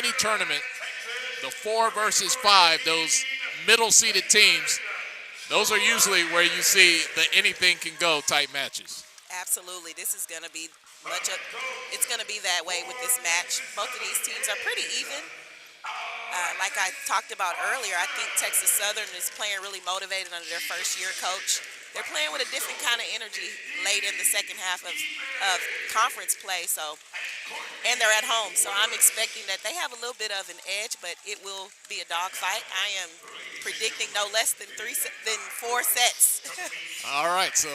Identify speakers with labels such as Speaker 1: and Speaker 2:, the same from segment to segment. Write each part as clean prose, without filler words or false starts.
Speaker 1: any tournament, the 4 versus 5, those middle-seeded teams, those are usually where you see the anything can go type matches.
Speaker 2: Absolutely. This is going to be it's going to be that way with this match. Both of these teams are pretty even. Like I talked about earlier, I think Texas Southern is playing really motivated under their first-year coach. They're playing with a different kind of energy late in the second half of conference play. And they're at home, so I'm expecting that they have a little bit of an edge, but it will be a dogfight. I am predicting no less than 4 sets.
Speaker 1: All right, so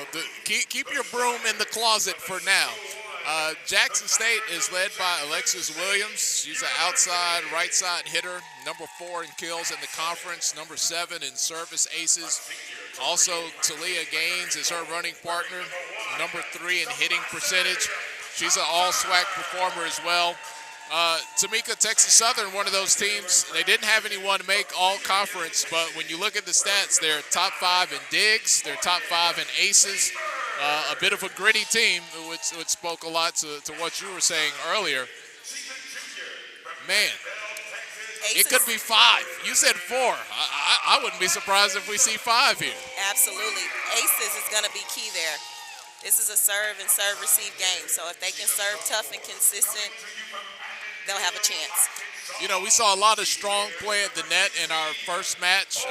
Speaker 1: keep your broom in the closet for now. Jackson State is led by Alexis Williams. She's an outside, right side hitter, number 4 in kills in the conference, number 7 in service aces. Also, Talia Gaines is her running partner, number 3 in hitting percentage. She's an all-SWAC performer as well. Tamika, Texas Southern, one of those teams, they didn't have anyone make all-conference, but when you look at the stats, they're top 5 in digs, they're top 5 in aces. A bit of a gritty team, which spoke a lot to what you were saying earlier. Man,
Speaker 2: Aces.
Speaker 1: It could be 5. You said 4. I wouldn't be surprised if we see 5 here.
Speaker 2: Absolutely. Aces is going to be key there. This is a serve and serve-receive game, so if they can serve tough and consistent, they'll have a chance.
Speaker 1: You know, we saw a lot of strong play at the net in our first match.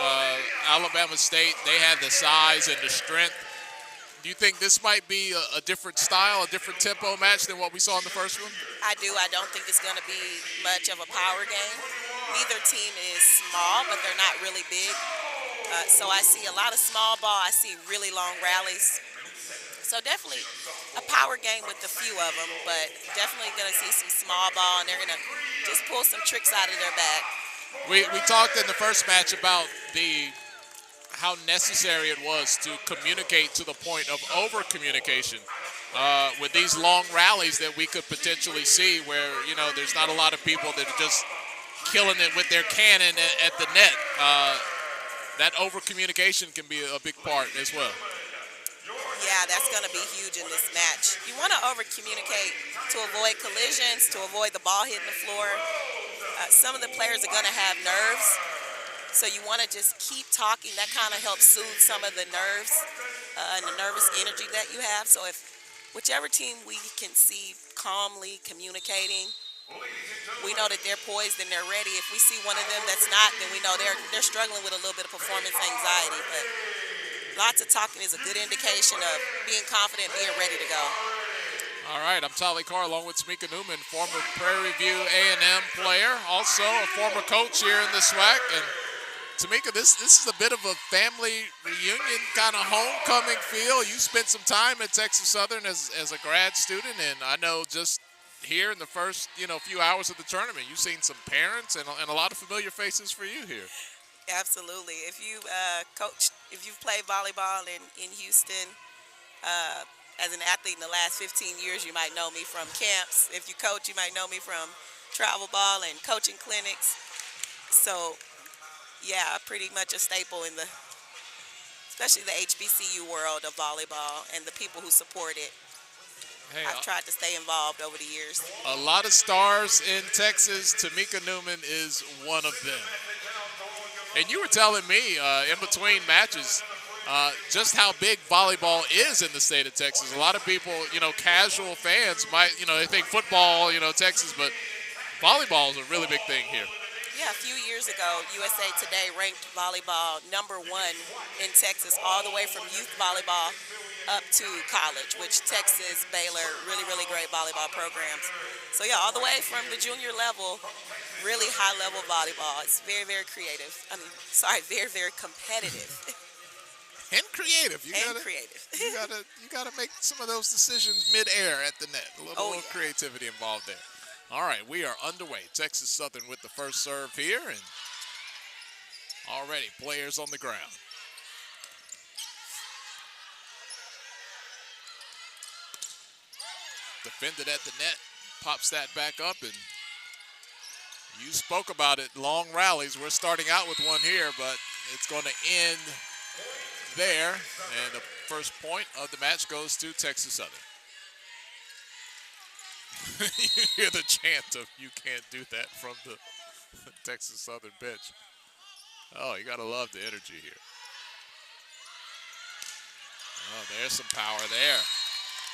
Speaker 1: Alabama State, they had the size and the strength. Do you think this might be a different style, a different tempo match than what we saw in the first one?
Speaker 2: I do. I don't think it's going to be much of a power game. Neither team is small, but they're not really big. So I see a lot of small ball. I see really long rallies. So definitely a power game with a few of them, but definitely going to see some small ball, and they're going to just pull some tricks out of their bag.
Speaker 1: We talked in the first match about how necessary it was to communicate to the point of over-communication with these long rallies that we could potentially see where, you know, there's not a lot of people that are just killing it with their cannon at the net. That over-communication can be a big part as well.
Speaker 2: Yeah, that's going to be huge in this match. You want to over-communicate to avoid collisions, to avoid the ball hitting the floor. Some of the players are going to have nerves, so you want to just keep talking. That kind of helps soothe some of the nerves and the nervous energy that you have. So if whichever team we can see calmly communicating, we know that they're poised and they're ready. If we see one of them that's not, then we know they're struggling with a little bit of performance anxiety. But lots of talking is a good indication of being confident, being ready to go.
Speaker 1: All right, I'm Tolly Carr along with Tamika Newman, former Prairie View A&M player, also a former coach here in the SWAC. And Tamika, this is a bit of a family reunion kind of homecoming feel. You spent some time at Texas Southern as a grad student, and I know just here in the first few hours of the tournament, you've seen some parents and a lot of familiar faces for you here.
Speaker 2: Absolutely. If you if you've played volleyball in Houston as an athlete in the last 15 years, you might know me from camps. If you coach, you might know me from travel ball and coaching clinics. So, yeah, pretty much a staple in especially the HBCU world of volleyball and the people who support it.
Speaker 1: Hey,
Speaker 2: I've tried to stay involved over the years.
Speaker 1: A lot of stars in Texas. Tamika Newman is one of them. And you were telling me in between matches just how big volleyball is in the state of Texas. A lot of people, casual fans might, they think football, Texas, but volleyball is a really big thing here.
Speaker 2: Yeah, a few years ago, USA Today ranked volleyball #1 in Texas, all the way from youth volleyball up to college, which Texas, Baylor, really, really great volleyball programs. So, yeah, all the way from the junior level, really high-level volleyball. It's very, very creative. Very, very competitive.
Speaker 1: And creative.
Speaker 2: Creative.
Speaker 1: You gotta make some of those decisions mid-air at the net. A little creativity involved there. All right, we are underway. Texas Southern with the first serve here, and already players on the ground. Defended at the net, pops that back up, and you spoke about it, long rallies. We're starting out with one here, but it's going to end there, and the first point of the match goes to Texas Southern. You hear the chant of "You can't do that" from the Texas Southern bench. Oh, you got to love the energy here. Oh, there's some power there.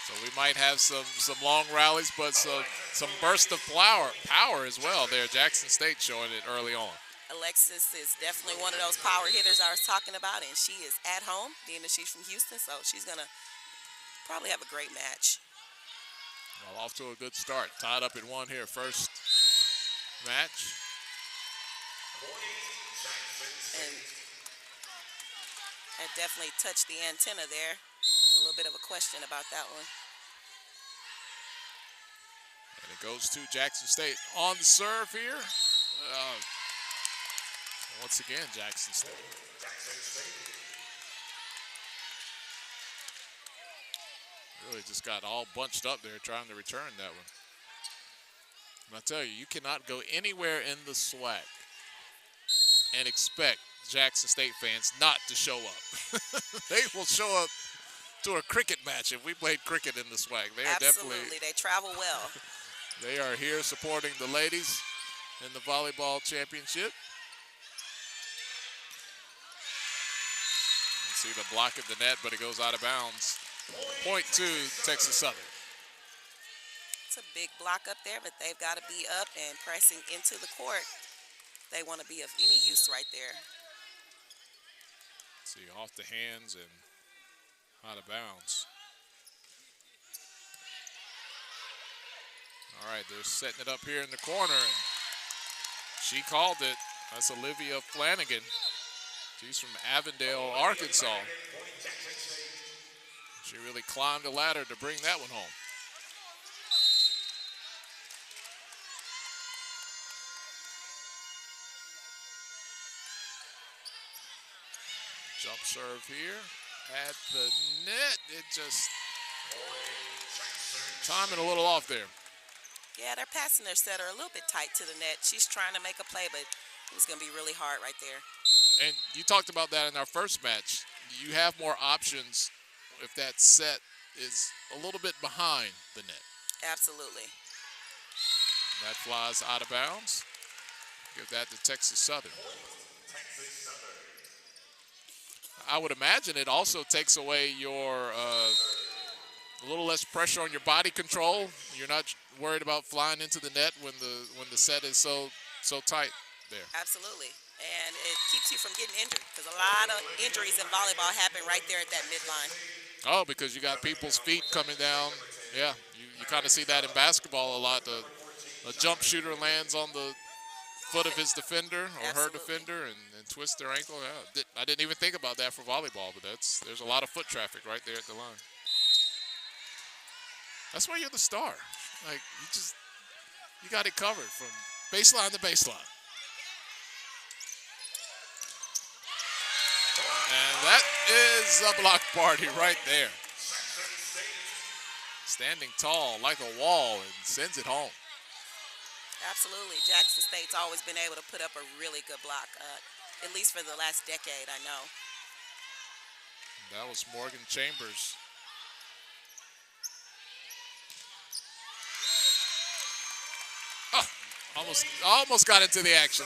Speaker 1: So we might have some long rallies, but some burst of power as well there. Jackson State showing it early on.
Speaker 2: Alexis is definitely one of those power hitters I was talking about, and she is at home, being that she's from Houston, so she's going to probably have a great match.
Speaker 1: Well, off to a good start. Tied up at 1 here. First match.
Speaker 2: And that definitely touched the antenna there. A little bit of a question about that one.
Speaker 1: And it goes to Jackson State on the serve here. Once again, Jackson State. Really just got all bunched up there trying to return that one. And I tell you, you cannot go anywhere in the SWAC and expect Jackson State fans not to show up. They will show up to a cricket match if we played cricket in the SWAC. They are
Speaker 2: Absolutely, they travel well.
Speaker 1: They are here supporting the ladies in the volleyball championship. You see the block at the net, but it goes out of bounds. Point to Texas Southern.
Speaker 2: It's a big block up there, but they've got to be up and pressing into the court. They want to be of any use right there.
Speaker 1: See, off the hands and out of bounds. All right, they're setting it up here in the corner, and she called it. That's Olivia Flanagan. She's from Avondale, Arkansas. She really climbed the ladder to bring that one home. Jump serve here at the net. It just timing a little off there.
Speaker 2: Yeah, they're passing their setter a little bit tight to the net. She's trying to make a play, but it was going to be really hard right there.
Speaker 1: And you talked about that in our first match. You have more options if that set is a little bit behind the net.
Speaker 2: Absolutely.
Speaker 1: That flies out of bounds. Give that to Texas Southern. I would imagine it also takes away your a little less pressure on your body control. You're not worried about flying into the net when the set is so tight there.
Speaker 2: Absolutely. And it keeps you from getting injured, because a lot of injuries in volleyball happen right there at that midline.
Speaker 1: Oh, because you got people's feet coming down. Yeah, you kind of see that in basketball a lot. A jump shooter lands on the foot of his defender or
Speaker 2: Absolutely.
Speaker 1: her defender and twist their ankle. Yeah, I didn't even think about that for volleyball, but there's a lot of foot traffic right there at the line. That's why you're the star. Like, you got it covered from baseline to baseline. And that is a block party right there. Standing tall like a wall and sends it home.
Speaker 2: Absolutely. Jackson State's always been able to put up a really good block, at least for the last decade, I know.
Speaker 1: That was Morgan Chambers. Oh, almost got into the action.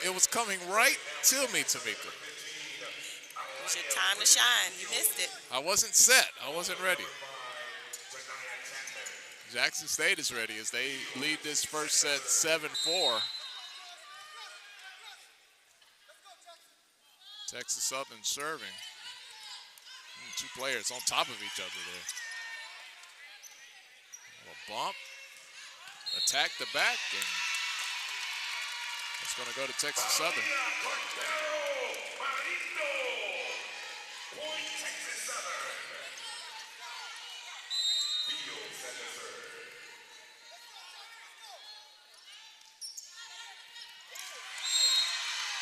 Speaker 1: It was coming right to me, Tamika.
Speaker 2: It was your time to shine. You missed it.
Speaker 1: I wasn't set. I wasn't ready. Jackson State is ready as they lead this first set 7-4. Texas Southern serving. Two players on top of each other there. A bump. Attack the back, and it's going to go to Texas Southern.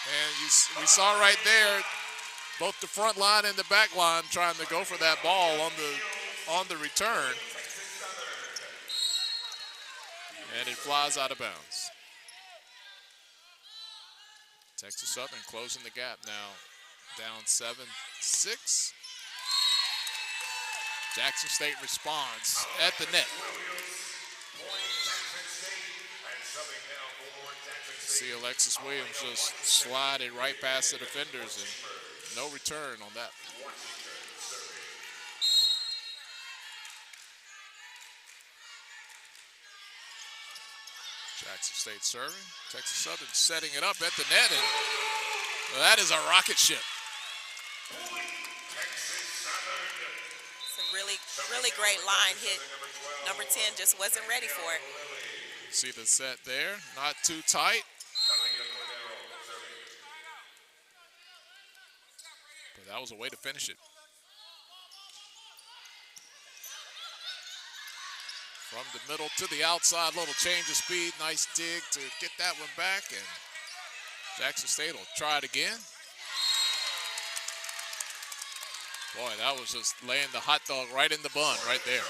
Speaker 1: And we saw right there both the front line and the back line trying to go for that ball on the return. And it flies out of bounds. Texas Southern closing the gap now, down 7-6. Jackson State responds at the net. See Alexis Williams just slide it right past the defenders and no return on that. Jackson State serving. Texas Southern setting it up at the net, and well, that is a rocket ship.
Speaker 2: It's a really, really great line hit. Number 10 just wasn't ready for it.
Speaker 1: See the set there, not too tight. But that was a way to finish it. From the middle to the outside, little change of speed, nice dig to get that one back, and Jackson State will try it again. Boy, that was just laying the hot dog right in the bun right there.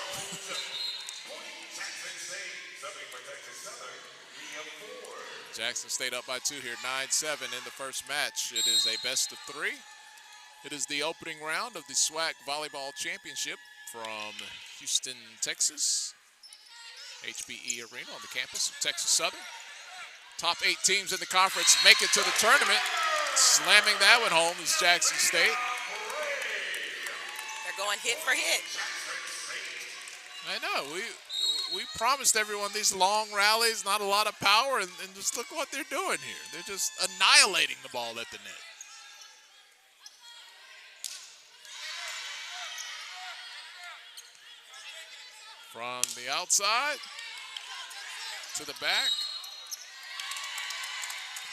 Speaker 1: Jackson State up by 2 here, 9-7 in the first match. It is a best of 3. It is the opening round of the SWAC Volleyball Championship from Houston, Texas. HBE Arena on the campus of Texas Southern. Top 8 teams in the conference make it to the tournament. Slamming that one home is Jackson State.
Speaker 2: They're going hit for hit.
Speaker 1: I know. We promised everyone these long rallies, not a lot of power, and just look what they're doing here. They're just annihilating the ball at the net. From the outside to the back.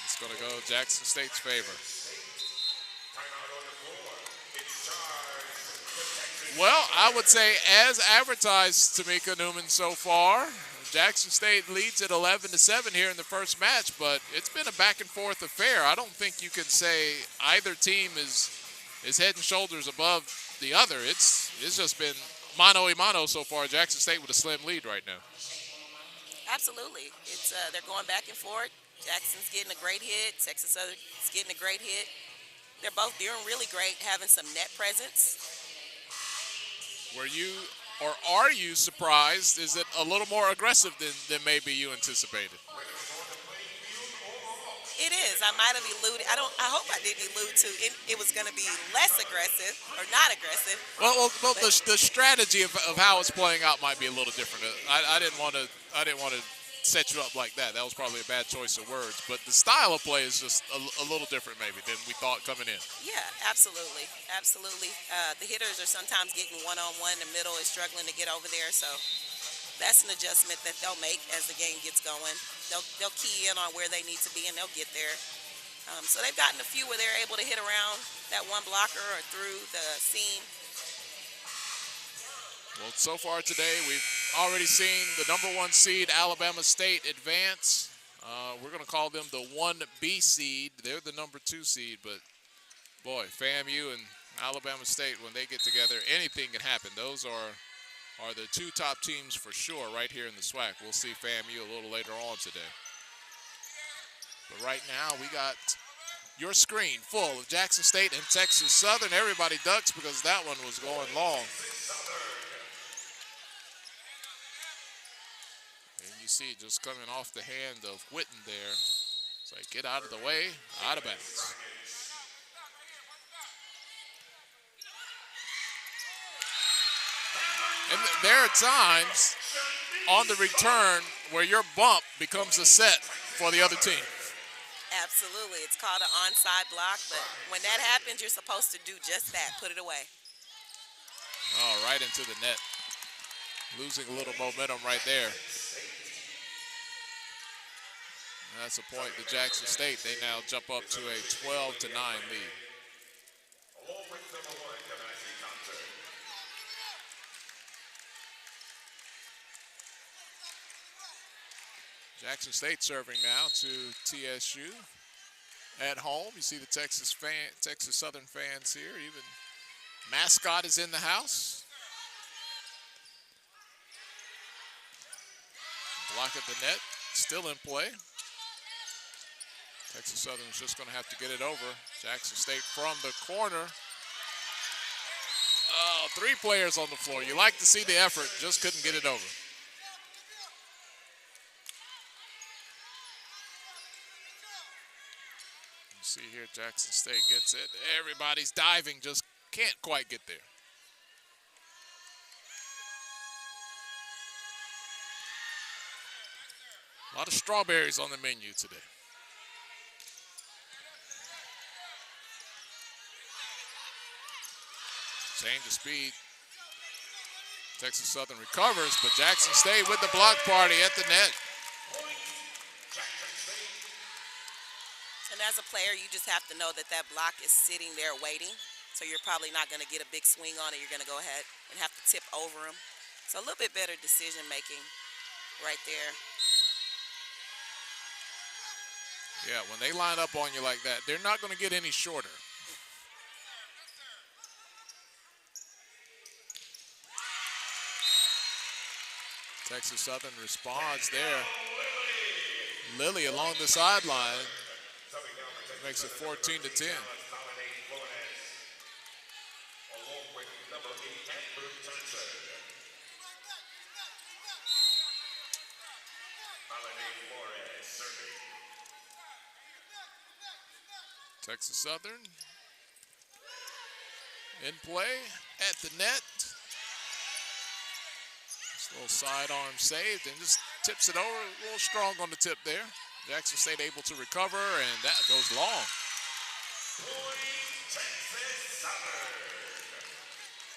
Speaker 1: It's going to go Jackson State's favor. Well, I would say as advertised, Tamika Newman, so far, Jackson State leads at 11-7 here in the first match, but it's been a back and forth affair. I don't think you can say either team is head and shoulders above the other. It's just been mano a mano so far. Jackson State with a slim lead right now.
Speaker 2: Absolutely. It's they're going back and forth. Jackson's getting a great hit. Texas Southern's getting a great hit. They're both doing really great, having some net presence.
Speaker 1: Were you or are you surprised? Is it a little more aggressive than maybe you anticipated?
Speaker 2: It is. I might have alluded. I hope I didn't allude to it was going to be less aggressive or not aggressive.
Speaker 1: Well, the strategy of how it's playing out might be a little different. I didn't want to set you up like that. That was probably a bad choice of words. But the style of play is just a little different maybe than we thought coming in.
Speaker 2: Yeah, absolutely. Absolutely. The hitters are sometimes getting one-on-one. The middle is struggling to get over there. So that's an adjustment that they'll make as the game gets going. They'll key in on where they need to be, and they'll get there. So they've gotten a few where they're able to hit around that one blocker or through the seam.
Speaker 1: Well, so far today, we've already seen the #1 seed, Alabama State, advance. We're going to call them the 1B seed. They're the #2 seed, but boy, FAMU and Alabama State, when they get together, anything can happen. Those are the 2 top teams for sure right here in the SWAC. We'll see FAMU a little later on today. But right now, we got your screen full of Jackson State and Texas Southern. Everybody ducks because that one was going long. And you see just coming off the hand of Whitten there. It's like, get out of the way, out of bounds. And there are times on the return where your bump becomes a set for the other team.
Speaker 2: Absolutely. It's called an onside block, but when that happens, you're supposed to do just that, put it away.
Speaker 1: Oh, right into the net. Losing a little momentum right there. And that's a point to Jackson State. They now jump up to a 12-9 lead. Jackson State serving now to TSU at home. You see the Texas Southern fans here. Even mascot is in the house. Block at the net, still in play. Texas Southern is just going to have to get it over. Jackson State from the corner. Oh, 3 players on the floor. You like to see the effort, just couldn't get it over. See here, Jackson State gets it. Everybody's diving, just can't quite get there. A lot of strawberries on the menu today. Change of speed. Texas Southern recovers, but Jackson State with the block party at the net.
Speaker 2: And as a player, you just have to know that that block is sitting there waiting. So you're probably not going to get a big swing on it. You're going to go ahead and have to tip over him. So a little bit better decision making right there.
Speaker 1: Yeah, when they line up on you like that, they're not going to get any shorter. Texas Southern responds there. Lilly along the sideline makes it 14-10. Texas Southern in play at the net. This little sidearm saved and just tips it over. A little strong on the tip there. Jackson State able to recover, and that goes long.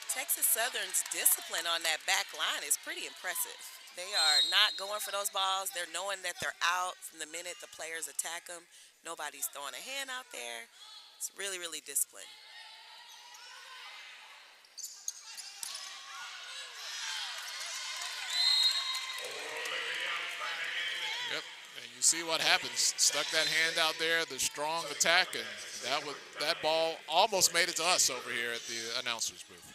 Speaker 2: Texas Southern's discipline on that back line is pretty impressive. They are not going for those balls. They're knowing that they're out from the minute the players attack them. Nobody's throwing a hand out there. It's really, really disciplined.
Speaker 1: Yep, and you see what happens. Stuck that hand out there, the strong attack, and that ball almost made it to us over here at the announcer's booth.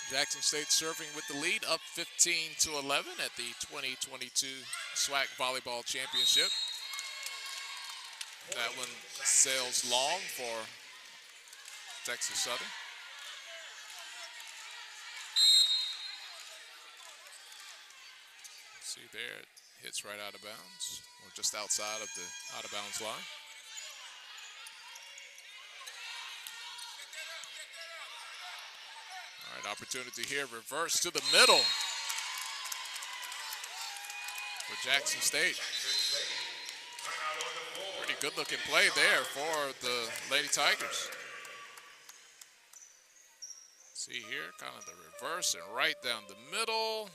Speaker 1: Jackson State serving with the lead, up 15-11 at the 2022 SWAC Volleyball Championship. That one sails long for Texas Southern. See there, it hits right out of bounds, or just outside of the out of bounds line. All right, opportunity here, reverse to the middle for Jackson State. Pretty good looking play there for the Lady Tigers. See here, kind of the reverse and right down the middle.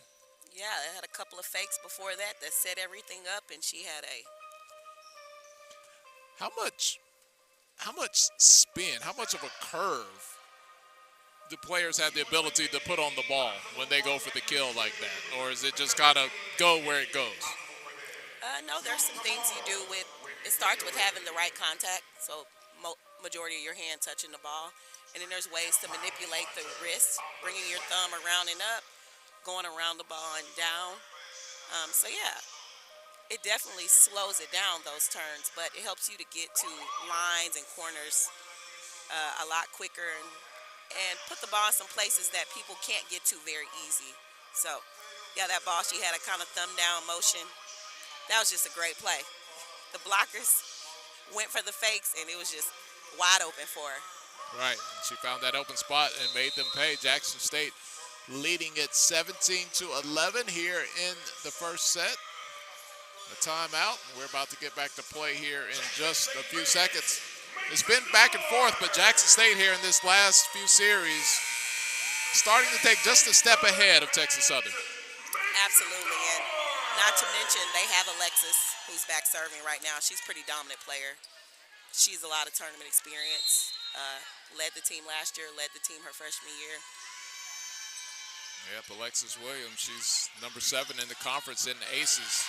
Speaker 2: Yeah, they had a couple of fakes before that set everything up, and she had a...
Speaker 1: How much spin, how much of a curve do players have the ability to put on the ball when they go for the kill like that? Or is it just gotta go where it goes?
Speaker 2: No, there's some things you do with, it starts with having the right contact, so majority of your hand touching the ball. And then there's ways to manipulate the wrist, bringing your thumb around and up, going around the ball and down. So yeah, it definitely slows it down, those turns, but it helps you to get to lines and corners a lot quicker and put the ball in some places that people can't get to very easy. So yeah, that ball, she had a kind of thumb down motion. That was just a great play. The blockers went for the fakes, and it was just wide open for her.
Speaker 1: Right, she found that open spot and made them pay. Jackson State leading it 17-11 here in the first set. A timeout. We're about to get back to play here in just a few seconds. It's been back and forth, but Jackson State here in this last few series starting to take just a step ahead of Texas Southern.
Speaker 2: Absolutely, and not to mention they have Alexis, who's back serving right now. She's a pretty dominant player. She's a lot of tournament experience. Led the team last year, led the team her freshman year.
Speaker 1: Yep, Alexis Williams, she's number 7 in the conference in the Aces.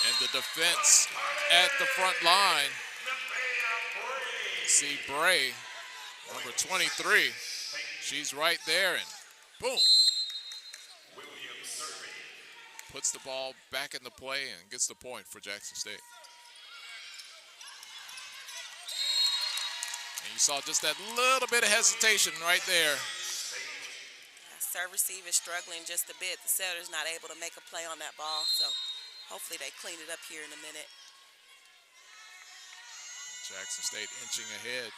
Speaker 1: And the defense at the front line. See Bray, number 23. She's right there, and boom. Puts the ball back into play and gets the point for Jackson State. And you saw just that little bit of hesitation right there.
Speaker 2: Serve receive is struggling just a bit. The setter's not able to make a play on that ball, so Hopefully they clean it up here in a minute.
Speaker 1: Jackson State inching ahead.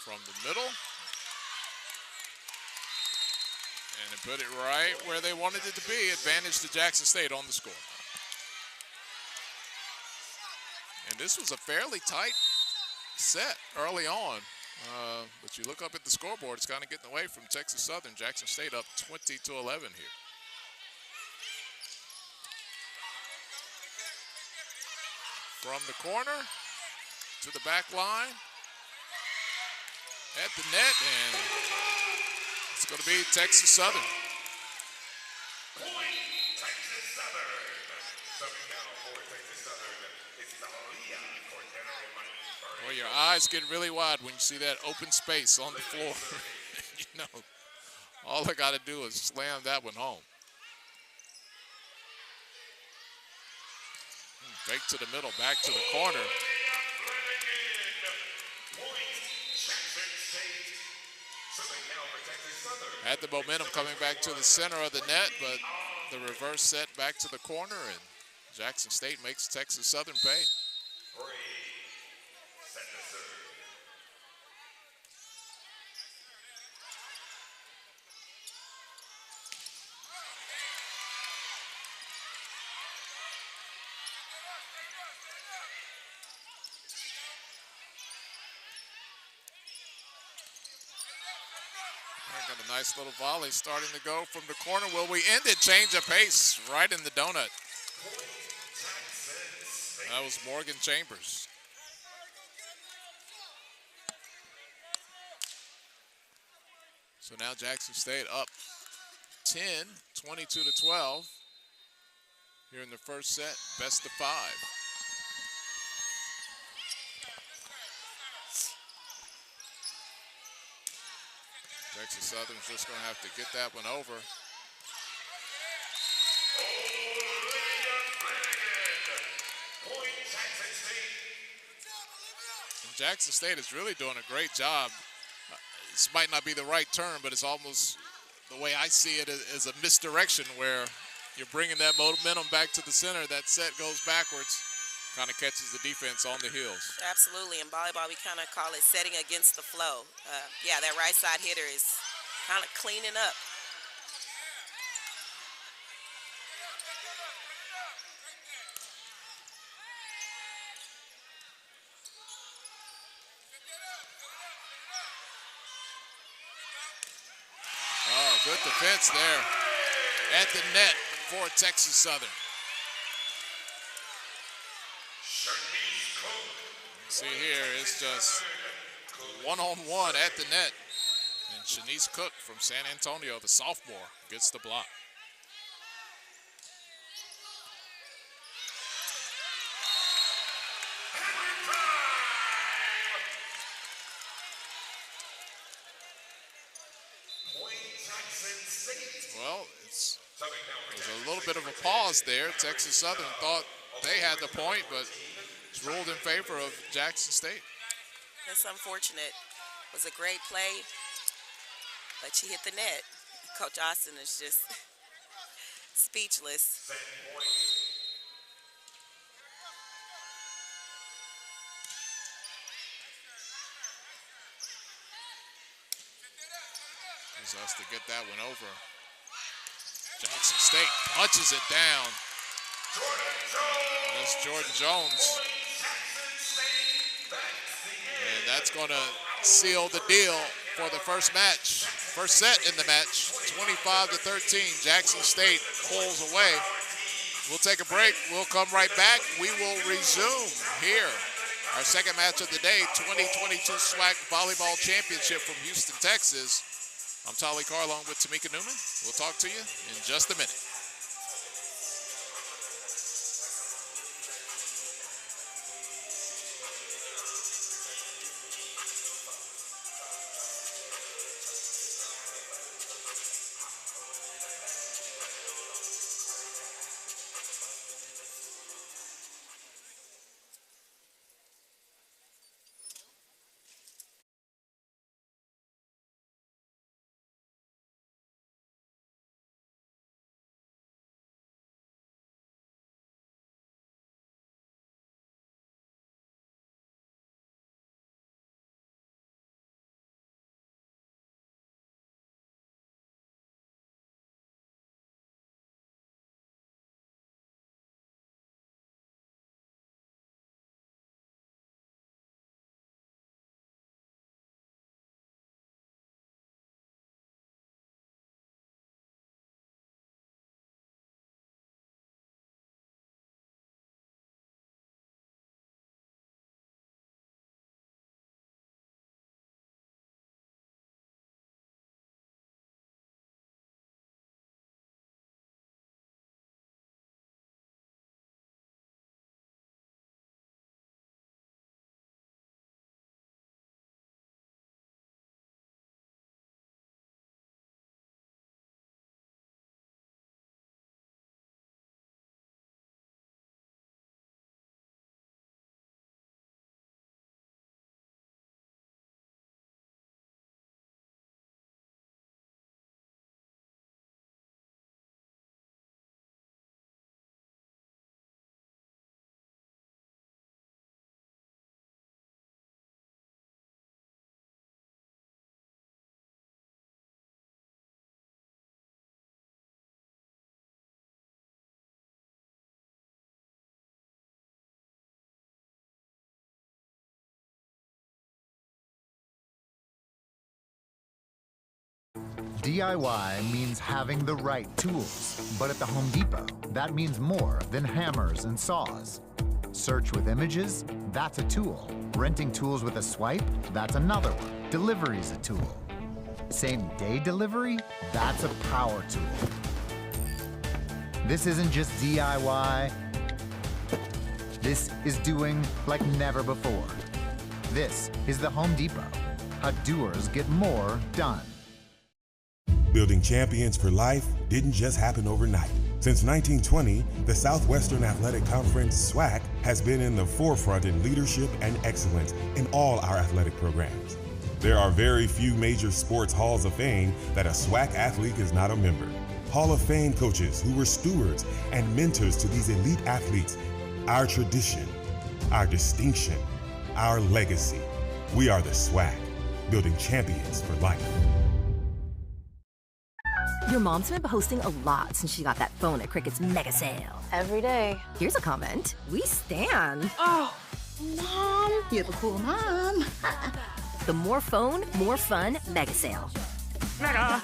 Speaker 1: From the middle. And they put it right where they wanted it to be. Advantage to Jackson State on the score. And this was a fairly tight set early on. But you look up at the scoreboard, it's kind of getting away from Texas Southern. Jackson State up 20-11 here. From the corner to the back line. At the net, and it's going to be Texas Southern. Well, your eyes get really wide when you see that open space on the floor. You know, all I got to do is slam that one home. Fake to the middle, back to the corner. Had the momentum coming back to the center of the net, but the reverse set back to the corner, and Jackson State makes Texas Southern pay. Got a nice little volley starting to go from the corner. Will we end it? Change of pace right in the donut. That was Morgan Chambers. So now Jackson State up 10, 22-12. Here in the first set, best of 5. Texas Southern's just going to have to get that one over. And Jackson State is really doing a great job. This might not be the right term, but it's almost the way I see it is a misdirection where you're bringing that momentum back to the center. That set goes backwards, kind of catches the defense on the heels.
Speaker 2: Absolutely. In volleyball, we kind of call it setting against the flow. Yeah, that right side hitter is kind of cleaning up.
Speaker 1: Oh, good defense there at the net for Texas Southern. See here, it's just one-on-one at the net. And Shanice Cook from San Antonio, the sophomore, gets the block. Well, it was a little bit of a pause there. Texas Southern thought they had the point, but it's ruled in favor of Jackson State.
Speaker 2: That's unfortunate. It was a great play, but she hit the net. Coach Austin is just speechless.
Speaker 1: Needs us to get that one over. Jackson State punches it down. That's Jordan Jones. And that's going to seal the deal for the first match. First set in the match, 25-13. Jackson State pulls away. We'll take a break. We'll come right back. We will resume here. Our second match of the day, 2022 SWAC Volleyball Championship from Houston, Texas. I'm Tolly Carr along with Tamika Newman. We'll talk to you in just a minute.
Speaker 3: DIY means having the right tools, but at the Home Depot, that means more than hammers and saws. Search with images? That's a tool. Renting tools with a swipe? That's another one. Delivery's a tool. Same-day delivery? That's a power tool. This isn't just DIY. This is doing like never before. This is the Home Depot. How doers get more done.
Speaker 4: Building champions for life didn't just happen overnight. Since 1920, the Southwestern Athletic Conference, SWAC, has been in the forefront in leadership and excellence in all our athletic programs. There are very few major sports halls of fame that a SWAC athlete is not a member. Hall of Fame coaches who were stewards and mentors to these elite athletes. Our tradition, our distinction, our legacy. We are the SWAC, building champions for life.
Speaker 5: Your mom's been posting a lot since she got that phone at Cricut's mega sale.
Speaker 6: Every day.
Speaker 5: Here's a comment. We stan.
Speaker 6: Oh, Mom. You have a cool mom.
Speaker 5: The more phone, more fun mega sale. Mega.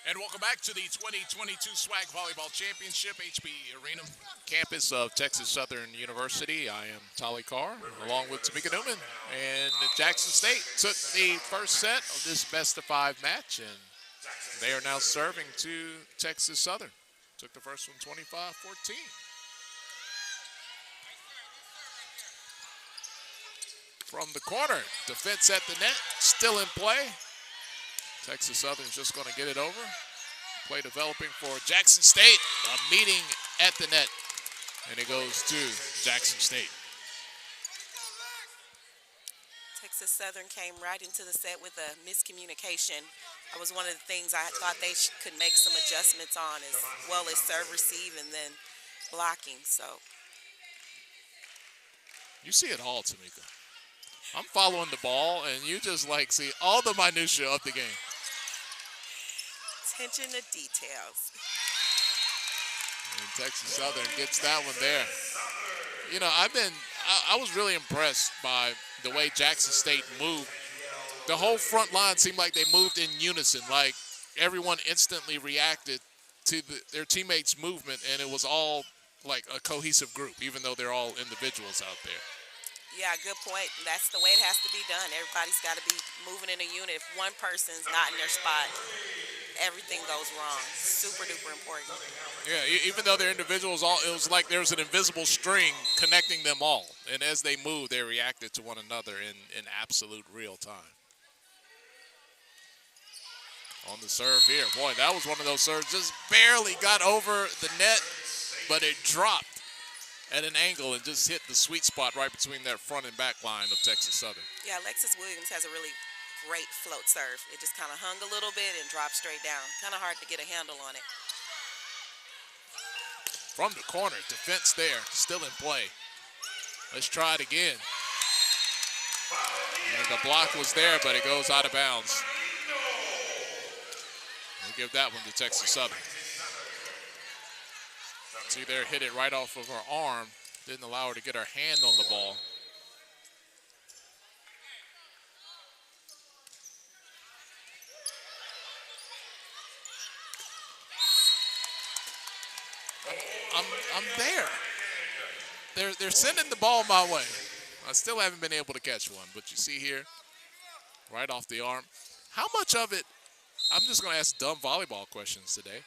Speaker 1: And welcome back to the 2022 SWAC Volleyball Championship, HB Arena, campus of Texas Southern University. I am Tolly Carr, along with Tamika Newman. And Jackson State took the first set of this best-of-5 match, and they are now serving to Texas Southern. Took the first one 25-14. From the corner, defense at the net, still in play. Texas Southern's just going to get it over. Play developing for Jackson State. A meeting at the net. And it goes to Jackson State.
Speaker 2: Texas Southern came right into the set with a miscommunication. That was one of the things I thought they could make some adjustments on, as well as serve, receive, and then blocking. So
Speaker 1: you see it all, Tamika. I'm following the ball, and you just like see all the minutia of the game.
Speaker 2: Attention to details.
Speaker 1: And Texas Southern gets that one there. You know, I was really impressed by the way Jackson State moved. The whole front line seemed like they moved in unison, like everyone instantly reacted to their teammates' movement, and it was all like a cohesive group, even though they're all individuals out there.
Speaker 2: Yeah, good point. That's the way it has to be done. Everybody's got to be moving in a unit. If one person's not in their spot, everything goes wrong. Super duper important.
Speaker 1: Yeah, even though they're individuals, it was like there was an invisible string connecting them all. And as they moved, they reacted to one another in absolute real time. On the serve here. Boy, that was one of those serves. Just barely got over the net, but it dropped at an angle and just hit the sweet spot right between their front and back line of Texas Southern.
Speaker 2: Yeah, Alexis Williams has a really great float serve. It just kind of hung a little bit and dropped straight down. Kind of hard to get a handle on it.
Speaker 1: From the corner, defense there, still in play. Let's try it again. And the block was there, but it goes out of bounds. We'll give that one to Texas Southern. See there, hit it right off of her arm. Didn't allow her to get her hand on the ball. I'm there. They're sending the ball my way. I still haven't been able to catch one, but you see here, right off the arm. How much of it, I'm just going to ask dumb volleyball questions today.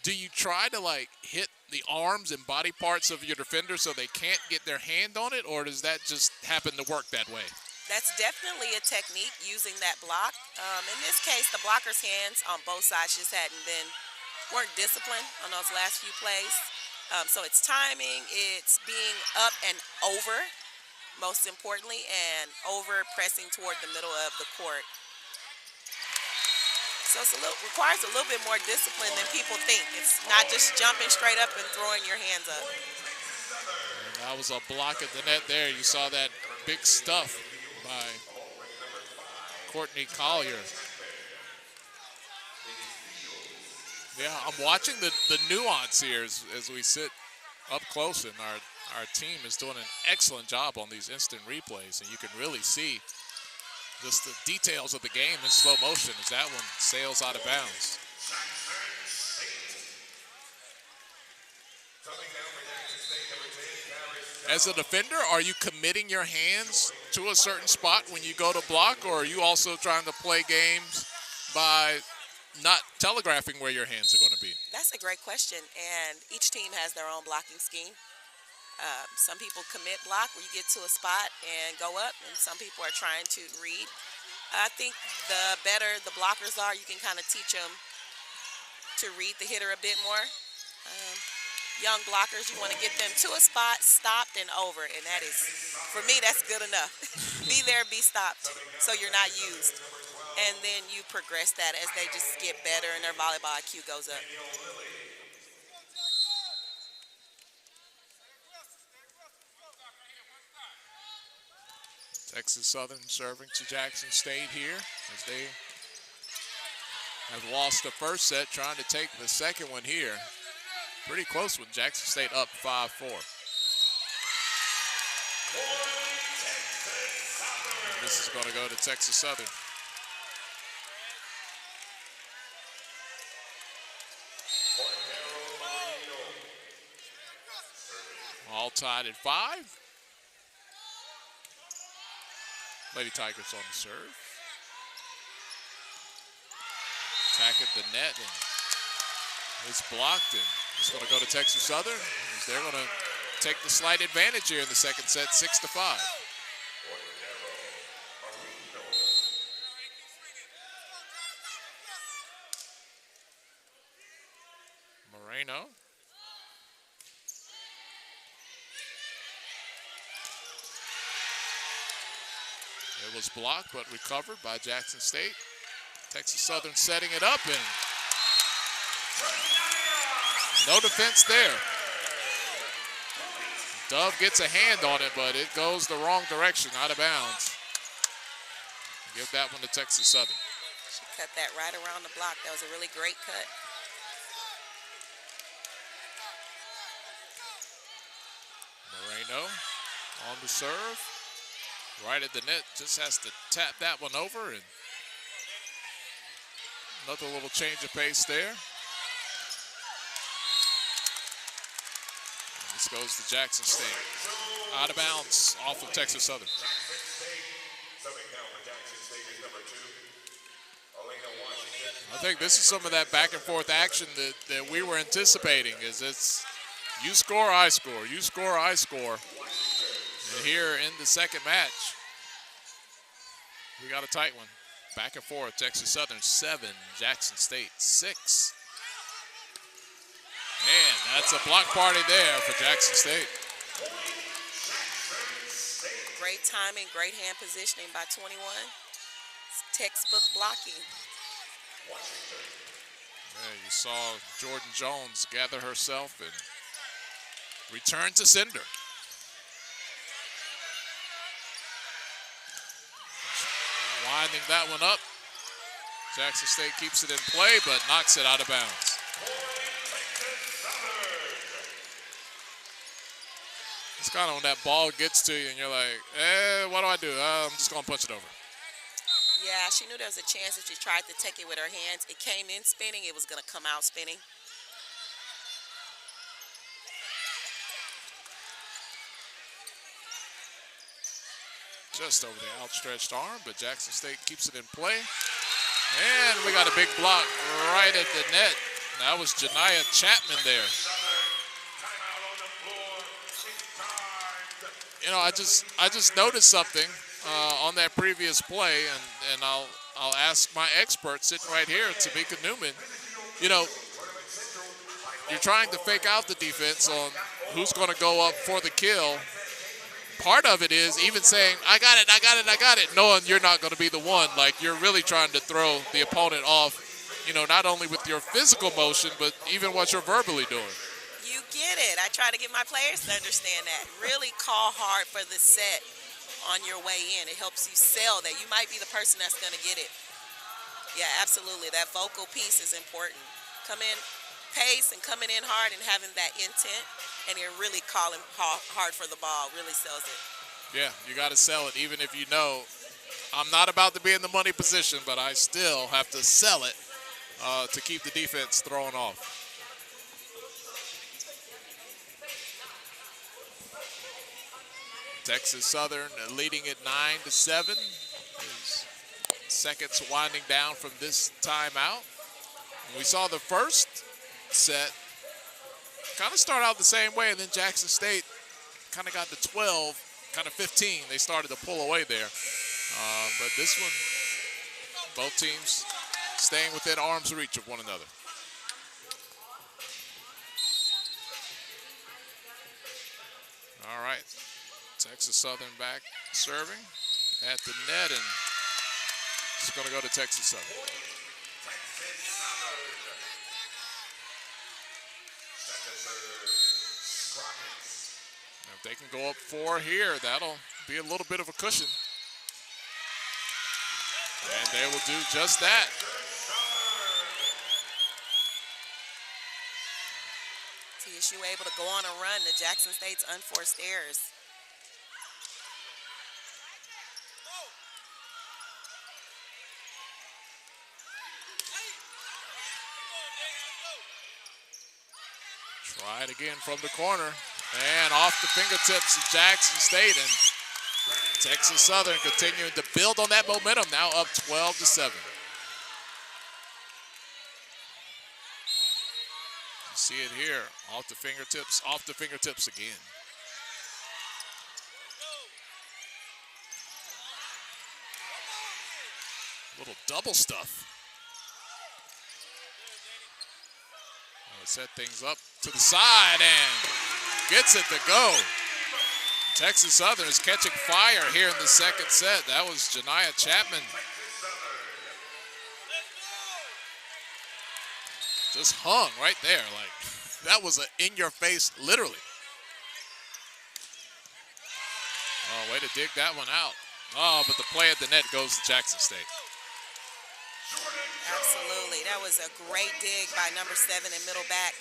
Speaker 1: Do you try to like hit the arms and body parts of your defender so they can't get their hand on it, or does that just happen to work that way?
Speaker 2: That's definitely a technique, using that block. In this case, the blocker's hands on both sides just weren't disciplined on those last few plays. So it's timing, it's being up and over, most importantly, and over pressing toward the middle of the court. So it's requires a little bit more discipline than people think. It's not just jumping straight up and throwing your hands up.
Speaker 1: And that was a block at the net there. You saw that big stuff by Courtney Collier. Yeah, I'm watching the nuance here as we sit up close, and our team is doing an excellent job on these instant replays, and you can really see just the details of the game in slow motion as that one sails out of bounds. As a defender, are you committing your hands to a certain spot when you go to block, or are you also trying to play games by not telegraphing where your hands are going to be?
Speaker 2: That's a great question, and each team has their own blocking scheme. Some people commit block where you get to a spot and go up, and some people are trying to read. I think the better the blockers are, you can kind of teach them to read the hitter a bit more. Young blockers, you want to get them to a spot, stopped, and over, and that is, for me, that's good enough. Be there, be stopped, so you're not used. And then you progress that as they just get better and their volleyball IQ goes up.
Speaker 1: Texas Southern serving to Jackson State here as they have lost the first set, trying to take the second one here. Pretty close with Jackson State up 5-4. And this is going to go to Texas Southern. All tied at 5. Lady Tigers on the serve. Attack at the net, and it's blocked, and it's going to go to Texas Southern, as they're going to take the slight advantage here in the second set, 6-5. Moreno. It was blocked, but recovered by Jackson State. Texas Southern setting it up, and no defense there. Dove gets a hand on it, but it goes the wrong direction, out of bounds. Give that one to Texas Southern.
Speaker 2: She cut that right around the block. That was a really great cut.
Speaker 1: Moreno on the serve. Right at the net, just has to tap that one over, and another little change of pace there. And this goes to Jackson State. Out of bounds off of Texas Southern. I think this is some of that back and forth action that we were anticipating. Is it's you score, I score, you score, I score. And here in the second match, we got a tight one. Back and forth, Texas Southern 7, Jackson State 6. And that's a block party there for Jackson State.
Speaker 2: Great timing, great hand positioning by 21. It's textbook blocking.
Speaker 1: Yeah, you saw Jordan Jones gather herself and return to sender. Winding that one up. Jackson State keeps it in play, but knocks it out of bounds. It's kind of when that ball gets to you and you're like, what do I do? I'm just going to punch it over.
Speaker 2: Yeah, she knew there was a chance if she tried to take it with her hands. It came in spinning. It was going to come out spinning.
Speaker 1: Just over the outstretched arm, but Jackson State keeps it in play. And we got a big block right at the net. That was Janiyah Chapman there. You know, I just noticed something on that previous play, and I'll ask my expert sitting right here, Tamika Newman. You know, you're trying to fake out the defense on who's going to go up for the kill. Part of it is even saying, I got it, knowing you're not going to be the one. Like, you're really trying to throw the opponent off, not only with your physical motion, but even what you're verbally doing.
Speaker 2: You get it. I try to get my players to understand that. Really call hard for the set on your way in. It helps you sell that you might be the person that's going to get it. Yeah, absolutely. That vocal piece is important. Come in pace and coming in hard and having that intent, and you're really calling hard for the ball really sells it.
Speaker 1: Yeah, you got to sell it, even if you know I'm not about to be in the money position, but I still have to sell it to keep the defense thrown off. Texas Southern leading it 9-7. Seconds winding down from this timeout. We saw the first set kind of start out the same way, and then Jackson State kind of got to 12, kind of 15. They started to pull away there. But this one, both teams staying within arm's reach of one another. All right, Texas Southern back serving at the net, and it's going to go to Texas Southern. If they can go up 4 here, that'll be a little bit of a cushion. And they will do just that.
Speaker 2: TSU able to go on a run to Jackson State's unforced errors.
Speaker 1: Try it again from the corner. And off the fingertips of Jackson State, and Texas Southern continuing to build on that momentum, now up 12-7. You see it here, off the fingertips again. Little double stuff. Set things up to the side and gets it to go. Texas Southern is catching fire here in the second set. That was Janiah Chapman. Just hung right there. Like, that was in your face, literally. Oh, way to dig that one out. Oh, but the play at the net goes to Jackson State.
Speaker 2: Absolutely. That was a great dig by number 7 in middle back.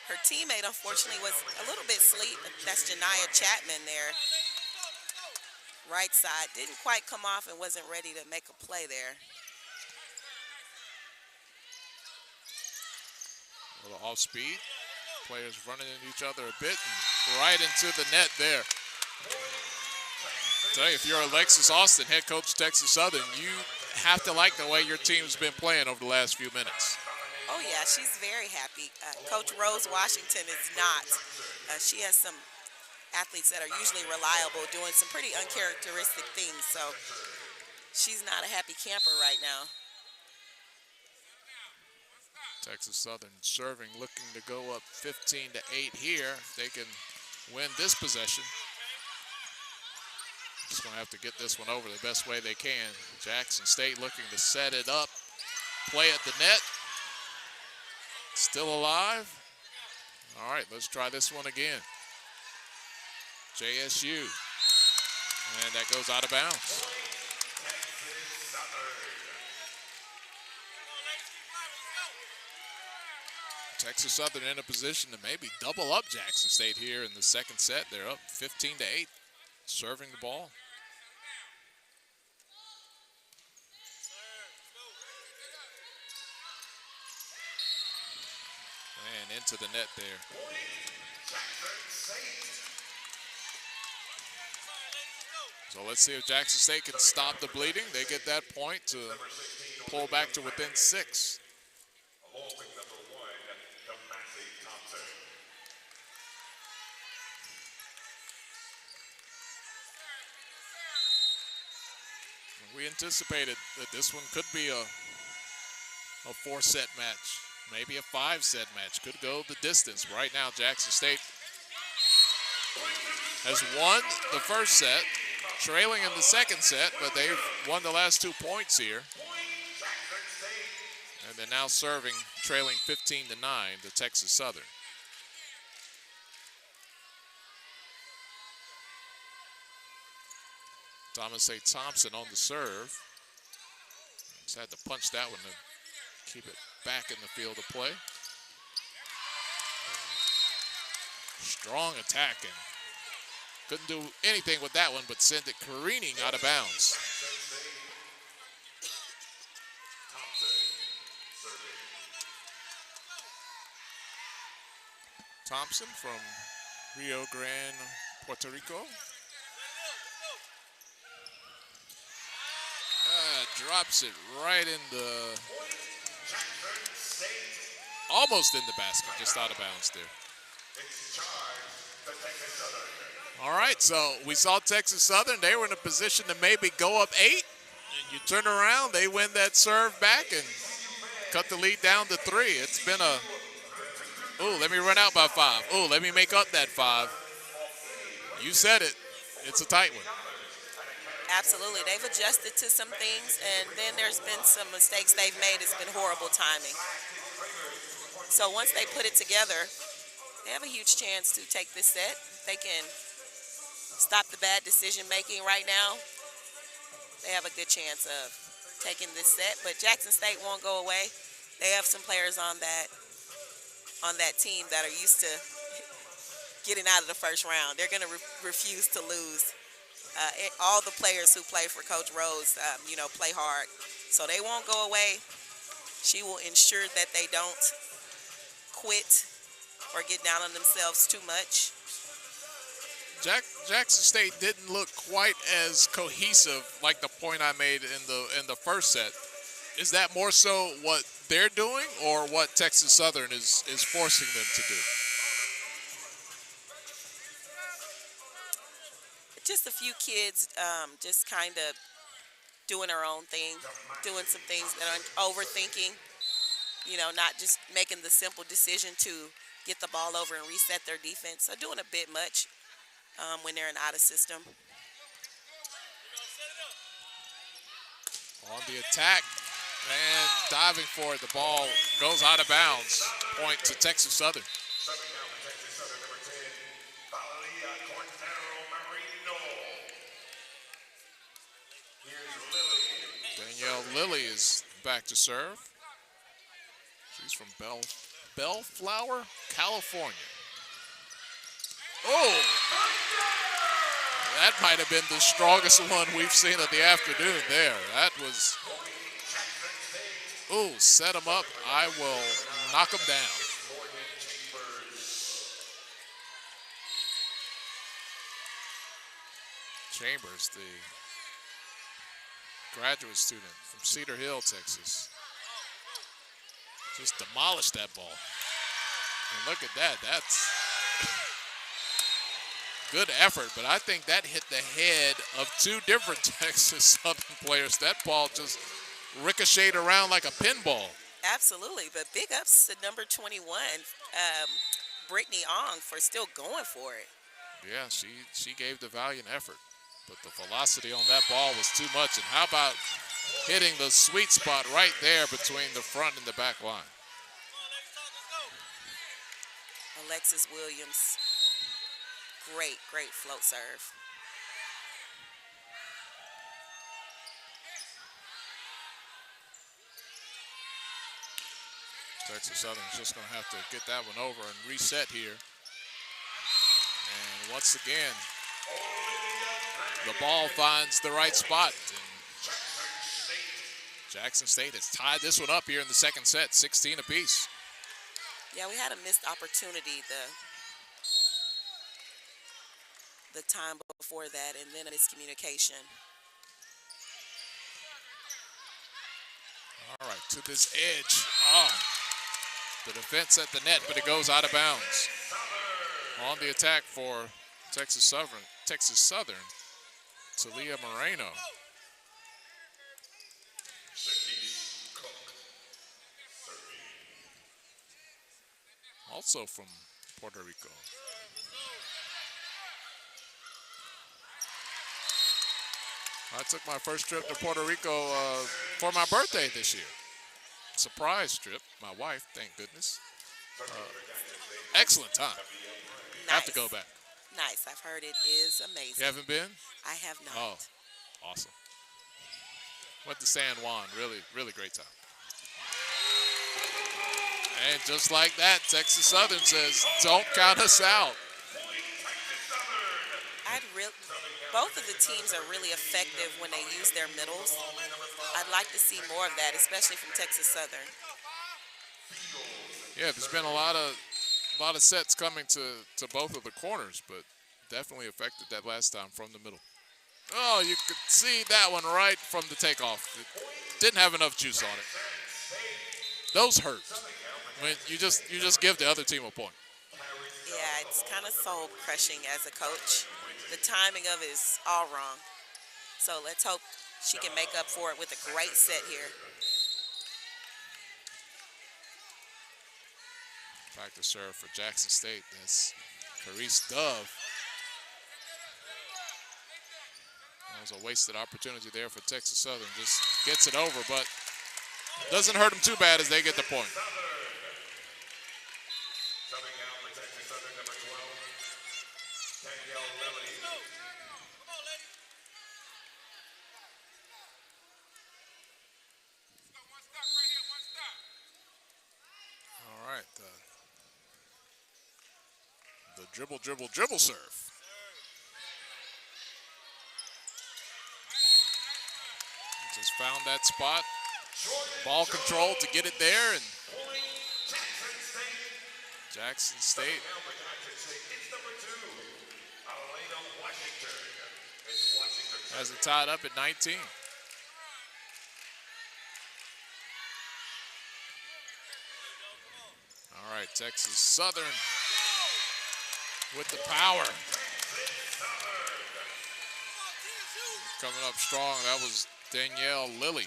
Speaker 2: Her teammate, unfortunately, was a little bit asleep. That's Janiah Chapman there. Right side. Didn't quite come off and wasn't ready to make a play there.
Speaker 1: A little off speed. Players running into each other a bit and right into the net there. I tell you, if you're Alexis Austin, head coach of Texas Southern, you have to like the way your team's been playing over the last few minutes.
Speaker 2: Oh, yeah, she's very happy. Coach Rose Washington is not. She has some athletes that are usually reliable, doing some pretty uncharacteristic things, so she's not a happy camper right now.
Speaker 1: Texas Southern serving, looking to go up 15-8 here. If they can win this possession. Just going to have to get this one over the best way they can. Jackson State looking to set it up. Play at the net. Still alive. All right, let's try this one again. JSU. And that goes out of bounds. Texas Southern in a position to maybe double up Jackson State here in the second set. They're up 15-8, serving the ball. And into the net there. So let's see if Jackson State can stop the bleeding. They get that point to pull back to within 6. We anticipated that this one could be a 4-set match. Maybe a 5-set match. Could go the distance. Right now, Jackson State has won the first set, trailing in the second set, but they've won the last 2 points here. And they're now serving, trailing 15-9 to Texas Southern. Thomas A. Thompson on the serve. Just had to punch that one to keep it back in the field of play. Strong attack, and couldn't do anything with that one but send it careening out of bounds. Thompson from Rio Grande, Puerto Rico. Drops it right in the, almost in the basket, just out of bounds there. All right, so we saw Texas Southern. They were in a position to maybe go up 8. And you turn around, they win that serve back and cut the lead down to 3. It's been a, ooh, let me run out by 5. Ooh, let me make up that 5. You said it. It's a tight one.
Speaker 2: Absolutely. They've adjusted to some things, and then there's been some mistakes they've made. It's been horrible timing. So once they put it together, they have a huge chance to take this set. They can stop the bad decision-making right now. They have a good chance of taking this set, but Jackson State won't go away. They have some players on that team that are used to getting out of the first round. They're going to refuse to lose. All the players who play for Coach Rose, play hard. So they won't go away. She will ensure that they don't quit or get down on themselves too much.
Speaker 1: Jackson State didn't look quite as cohesive like the point I made in the first set. Is that more so what they're doing or what Texas Southern is forcing them to do?
Speaker 2: Just a few kids just kind of doing their own thing, doing some things that aren't overthinking, not just making the simple decision to get the ball over and reset their defense. So doing a bit much when they're in out of system.
Speaker 1: On the attack and diving for it, the ball goes out of bounds. Point to Texas Southern. Danielle Lilly is back to serve. She's from Bellflower, California. Oh! That might have been the strongest one we've seen of the afternoon there. That was, ooh, set him up. I will knock him down. Chambers, the graduate student from Cedar Hill, Texas. Just demolished that ball. And look at that. That's good effort, but I think that hit the head of 2 different Texas Southern players. That ball just ricocheted around like a pinball.
Speaker 2: Absolutely, but big ups to number 21, Brittany Ong, for still going for it.
Speaker 1: Yeah, she gave the valiant effort, but the velocity on that ball was too much. And how about hitting the sweet spot right there between the front and the back line?
Speaker 2: Alexis Williams, great float serve.
Speaker 1: Texas Southern's just going to have to get that one over and reset here. And once again, the ball finds the right spot. And Jackson State has tied this one up here in the second set, 16 apiece.
Speaker 2: Yeah, we had a missed opportunity the time before that, and then a miscommunication.
Speaker 1: All right, to this edge. The defense at the net, but it goes out of bounds. On the attack for Texas Southern, Talia Moreno. also from Puerto Rico. I took my first trip to Puerto Rico for my birthday this year. Surprise trip. My wife, thank goodness. Excellent time.
Speaker 2: Nice.
Speaker 1: Have to go back.
Speaker 2: Nice. I've heard it is amazing.
Speaker 1: You haven't been?
Speaker 2: I have not.
Speaker 1: Oh, awesome. Went to San Juan. Really, really great time. And just like that, Texas Southern says, don't count us out.
Speaker 2: Both of the teams are really effective when they use their middles. I'd like to see more of that, especially from Texas Southern.
Speaker 1: Yeah, there's been a lot of sets coming to both of the corners, but definitely affected that last time from the middle. Oh, you could see that one right from the takeoff. It didn't have enough juice on it. Those hurt. I mean, you just give the other team a point.
Speaker 2: Yeah, it's kind of soul crushing as a coach. The timing of it is all wrong. So let's hope she can make up for it with a great set here.
Speaker 1: Back to serve for Jackson State. That's Carice Dove. That was a wasted opportunity there for Texas Southern. Just gets it over, but doesn't hurt them too bad as they get the point. All right. The dribble serve. Just found that spot. Ball control to get it there, and Jackson State has it tied up at 19. All right, Texas Southern with the power. Coming up strong, that was Danielle Lilly.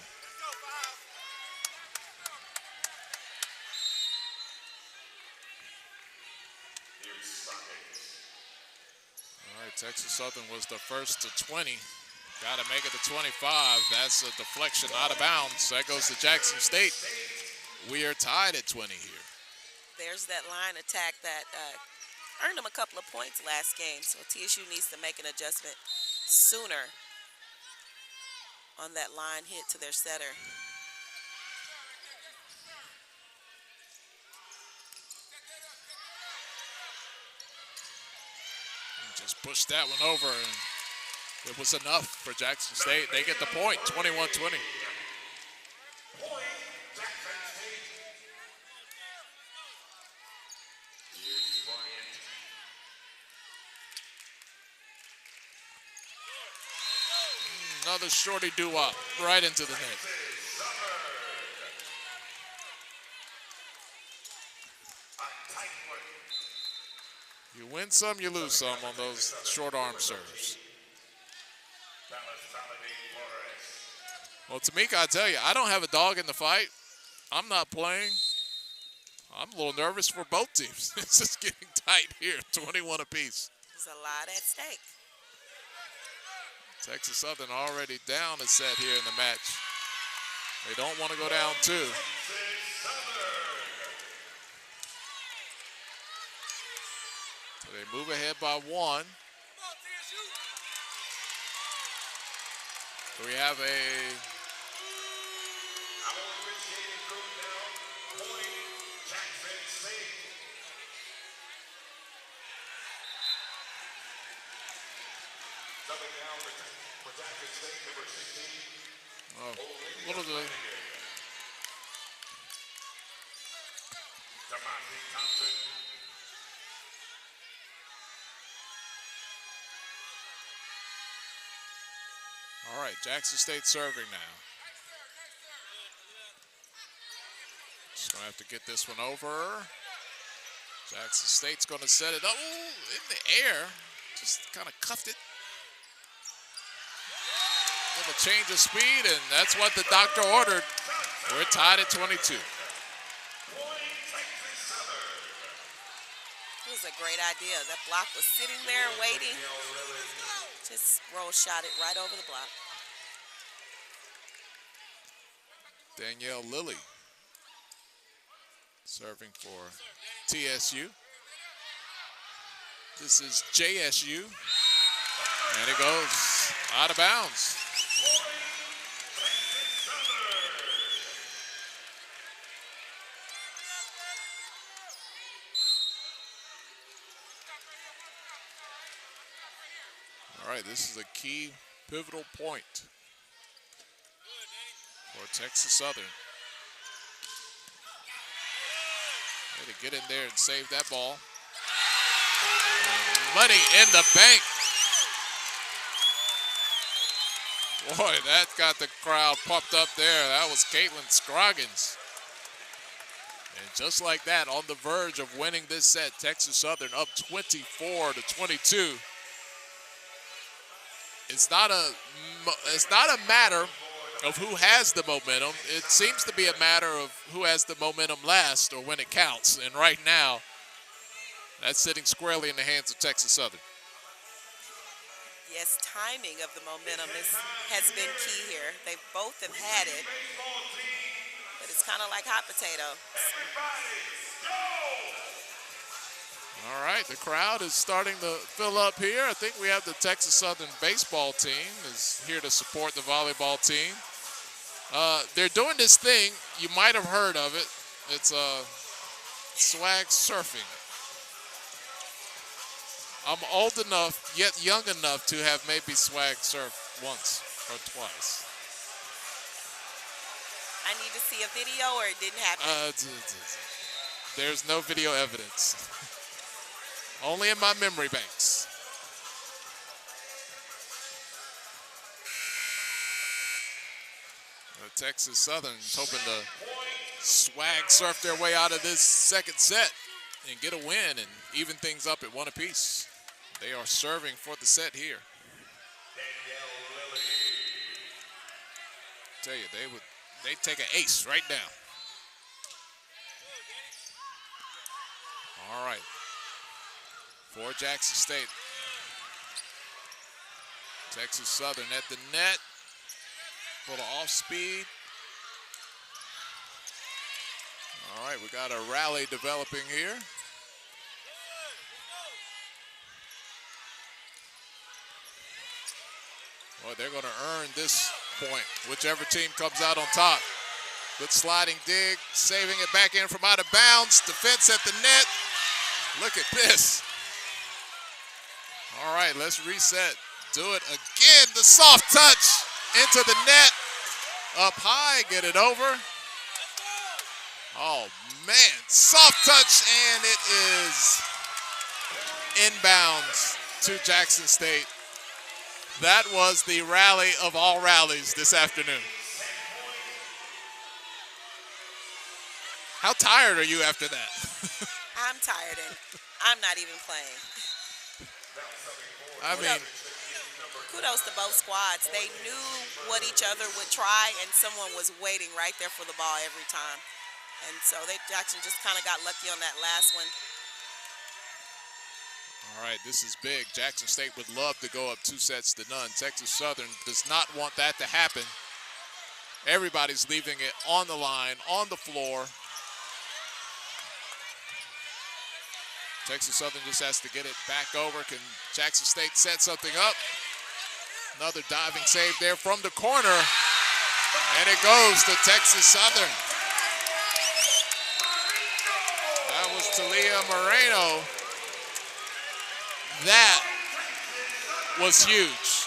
Speaker 1: All right, Texas Southern was the first to 20. Got to make it to 25. That's a deflection out of bounds. That goes to Jackson State. We are tied at 20 here.
Speaker 2: There's that line attack that earned them a couple of points last game. So TSU needs to make an adjustment sooner on that line hit to their setter.
Speaker 1: Just pushed that one over, and it was enough for Jackson State. They get the point, 21-20. Another shorty doo-wop right into the net. You win some, you lose some on those short arm serves. Well, Tamika, I tell you, I don't have a dog in the fight. I'm not playing. I'm a little nervous for both teams. It's just getting tight here, 21 apiece.
Speaker 2: There's a lot at stake.
Speaker 1: Texas Southern already down a set here in the match. They don't want to go down two. So they move ahead by one. So we have a little delay. All right, Jackson State serving now. Just gonna have to get this one over. Jackson State's gonna set it up in the air. Just kind of cuffed it. Little change of speed, and that's what the doctor ordered. We're tied at 22.
Speaker 2: was a great idea. That block was sitting there waiting. Just roll shot it right over the block.
Speaker 1: Danielle Lilly serving for TSU. This is JSU. And it goes out of bounds. All right, this is a key pivotal point for Texas Southern. Way to get in there and save that ball. And money in the bank. Boy, that got the crowd pumped up there. That was Caitlin Scroggins. And just like that, on the verge of winning this set, Texas Southern up 24-22. It's not a matter of who has the momentum. It seems to be a matter of who has the momentum last or when it counts. And right now, that's sitting squarely in the hands of Texas Southern.
Speaker 2: Yes, timing of the momentum has been key here. They both have had it, but it's kind of like hot potato.
Speaker 1: All right, the crowd is starting to fill up here. I think we have the Texas Southern baseball team is here to support the volleyball team. They're doing this thing. You might have heard of it. It's SWAC surfing. I'm old enough, yet young enough to have maybe SWAC surfed once or twice.
Speaker 2: I need to see a video, or it didn't happen?
Speaker 1: There's no video evidence. Only in my memory banks. Texas Southern's hoping to swag surf their way out of this second set and get a win and even things up at one apiece. They are serving for the set here. Tell you, they'd take an ace right now. All right. For Jackson State. Texas Southern at the net. Little off speed. All right, we got a rally developing here. Boy, they're going to earn this point, whichever team comes out on top. Good sliding dig, saving it back in from out of bounds. Defense at the net. Look at this. All right, let's reset. Do it again. The soft touch into the net. Up high, get it over. Oh, man. Soft touch, and it is inbounds to Jackson State. That was the rally of all rallies this afternoon. How tired are you after that?
Speaker 2: I'm tired, and I'm not even playing.
Speaker 1: I mean,
Speaker 2: kudos to both squads. They knew what each other would try, and someone was waiting right there for the ball every time. And so Jackson just kind of got lucky on that last one.
Speaker 1: all right, this is big. Jackson State would love to go up 2-0. Texas Southern does not want that to happen. Everybody's leaving it on the line, on the floor. Texas Southern just has to get it back over. Can Jackson State set something up? Another diving save there from the corner. And it goes to Texas Southern. That was Talia Moreno. That was huge.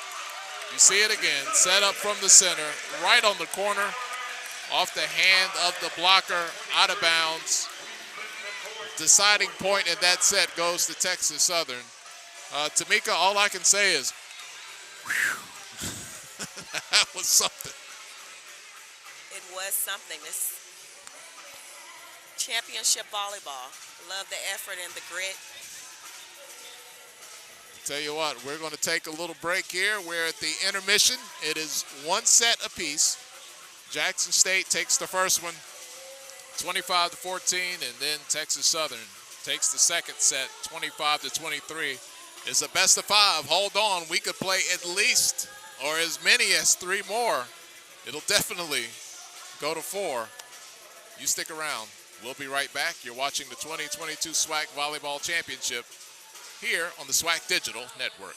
Speaker 1: You see it again. Set up from the center, right on the corner. Off the hand of the blocker, out of bounds. Deciding point in that set goes to Texas Southern. Tamika, all I can say is, that was something.
Speaker 2: It was something. This championship volleyball. Love the effort and the grit.
Speaker 1: Tell you what, we're going to take a little break here. We're at the intermission. It is 1 set apiece. Jackson State takes the first one, 25-14, and then Texas Southern takes the second set, 25-23. It's a best of 5. Hold on, we could play at least or as many as 3 more. It'll definitely go to 4. You stick around. We'll be right back. You're watching the 2022 SWAC Volleyball Championship here on the SWAC Digital Network.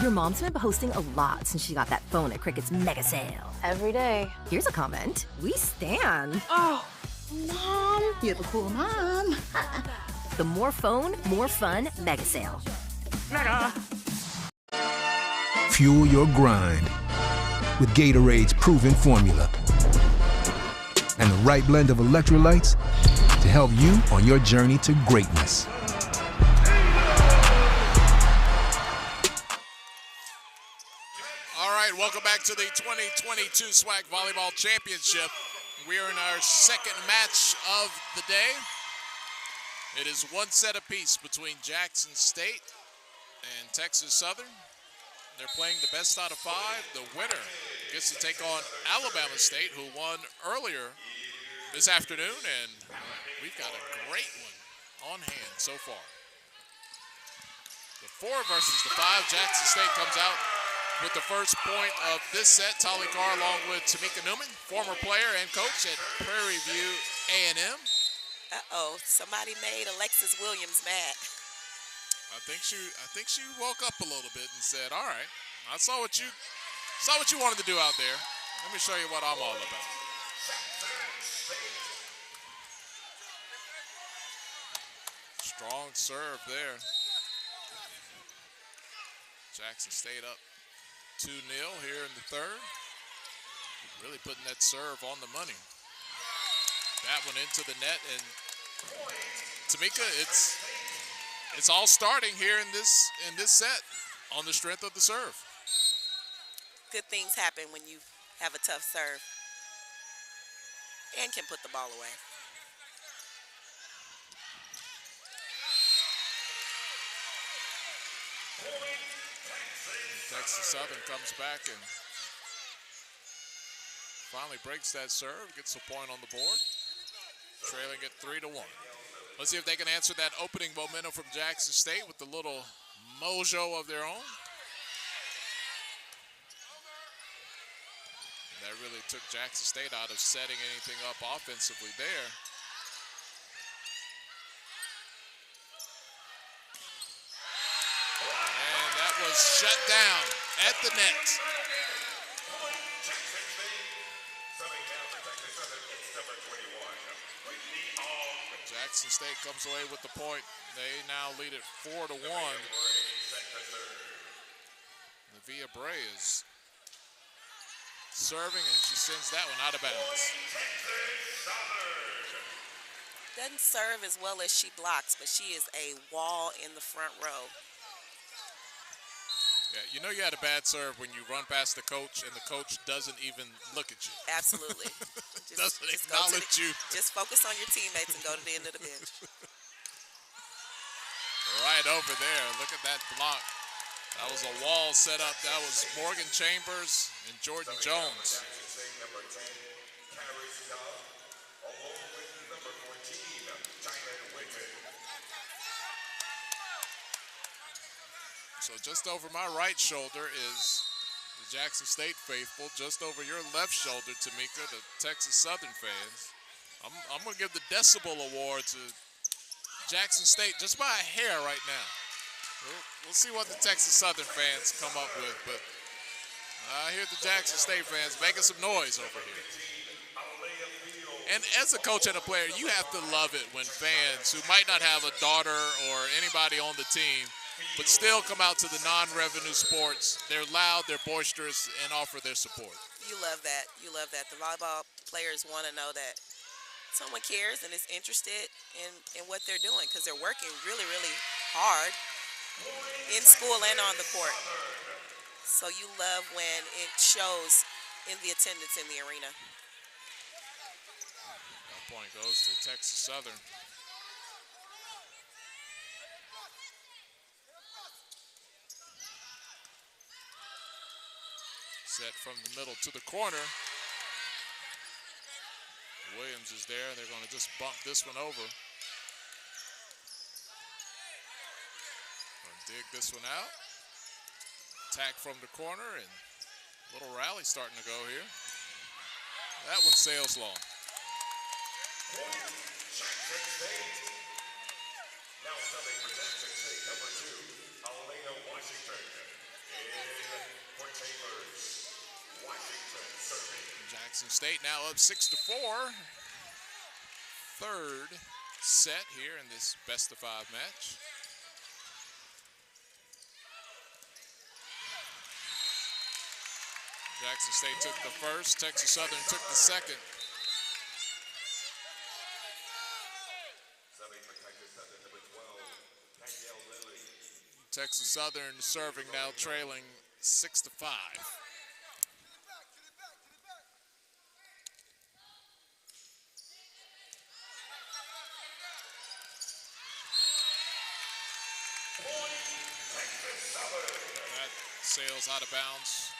Speaker 5: Your mom's been posting a lot since she got that phone at Cricut's mega sale.
Speaker 6: Every day.
Speaker 5: Here's a comment. We stan.
Speaker 6: Oh, Mom, you're the cool mom.
Speaker 5: The more phone, more fun mega sale.
Speaker 7: Fuel your grind with Gatorade's proven formula and the right blend of electrolytes to help you on your journey to greatness.
Speaker 1: All right, welcome back to the 2022 SWAC Volleyball Championship. We are in our second match of the day. It is one set apiece between Jackson State and Texas Southern. They're playing the best out of 5. The winner gets to take on Alabama State, who won earlier this afternoon, and we've got a great one on hand so far. The 4 versus the 5. Jackson State comes out with the first point of this set. Tali Carr along with Tamika Newman, former player and coach at Prairie View A&M.
Speaker 2: Uh-oh, somebody made Alexis Williams mad.
Speaker 1: I think she woke up a little bit and said, "All right, I saw what you wanted to do out there. Let me show you what I'm all about." Strong serve there. Jackson State up 2-0 here in the third. Really putting that serve on the money. That one into the net, and Tamika, it's all starting here in this set on the strength of the serve.
Speaker 2: Good things happen when you have a tough serve and can put the ball away.
Speaker 1: Texas Southern comes back and finally breaks that serve, gets a point on the board, trailing it 3-1. Let's see if they can answer that opening momentum from Jackson State with a little mojo of their own. That really took Jackson State out of setting anything up offensively there. And that was shut down at the net. Jackson State comes away with the point. They now lead it 4-1. Nevia Bray is serving, and she sends that one out of bounds.
Speaker 2: Doesn't serve as well as she blocks, but she is a wall in the front row.
Speaker 1: Yeah, you know you had a bad serve when you run past the coach and the coach doesn't even look at you.
Speaker 2: Absolutely.
Speaker 1: Doesn't acknowledge you.
Speaker 2: Just focus on your teammates and go to the end of the bench.
Speaker 1: Right over there. Look at that block. That was a wall set up. That was Morgan Chambers and Jordan Jones. So just over my right shoulder is the Jackson State faithful. Just over your left shoulder, Tamika, the Texas Southern fans. I'm going to give the Decibel Award to Jackson State just by a hair right now. We'll see what the Texas Southern fans come up with, but I hear the Jackson State fans making some noise over here. And as a coach and a player, you have to love it when fans who might not have a daughter or anybody on the team, but still come out to the non-revenue sports. They're loud, they're boisterous, and offer their support.
Speaker 2: You love that. You love that. The volleyball players want to know that someone cares and is interested in what they're doing, because they're working really, really hard in school and on the court. So you love when it shows in the attendance in the arena.
Speaker 1: That point goes to Texas Southern. Set from the middle to the corner. Williams is there, and they're going to just bump this one over. Gonna dig this one out. Attack from the corner, and a little rally starting to go here. That one sails long.
Speaker 8: Now serving for Jackson State, number 2, Alana Washington. For Taylors, Washington serving.
Speaker 1: Jackson State now up 6-4. third set here in this best-of-5 match. Jackson State took the first, Texas Southern took the second. Texas Southern serving now, trailing 6-5. That sails out of bounds.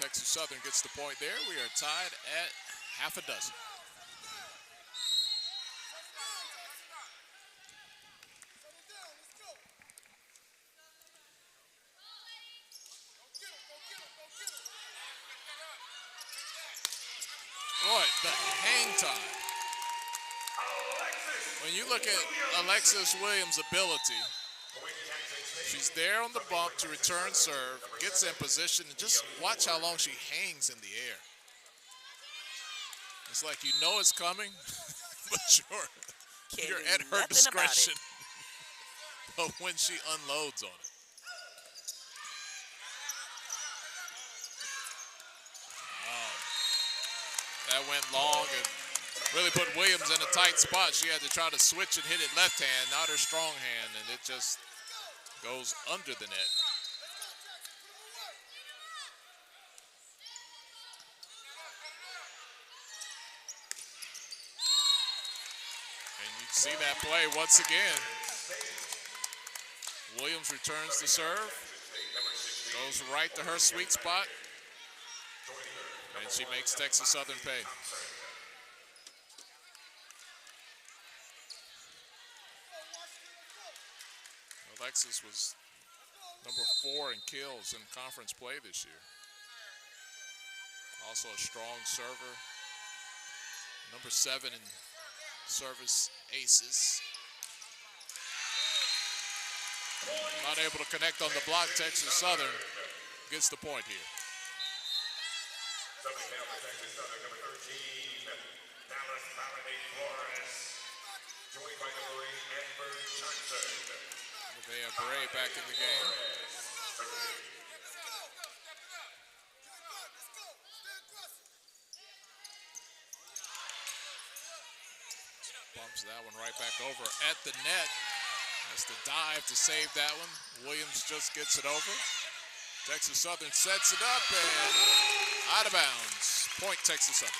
Speaker 1: Texas Southern gets the point there. We are tied at half a dozen. Boy, the hang time. When you look at Alexis Williams' ability, she's there on the bump to return serve, gets in position, and just watch how long she hangs in the air. It's like you know it's coming, but you're at her discretion. But when she unloads on it. That went long and really put Williams in a tight spot. She had to try to switch and hit it left hand, not her strong hand, and it just goes under the net. And you see that play once again. Williams returns the serve, goes right to her sweet spot, and she makes Texas Southern pay. Alexis was number 4 in kills in conference play this year. Also a strong server. Number 7 in service aces. Not able to connect on the block. Texas Southern gets the point here. Nevaeh Bray back in the game. Bumps that one right back over at the net. Has to dive to save that one. Williams just gets it over. Texas Southern sets it up and out of bounds. Point Texas Southern.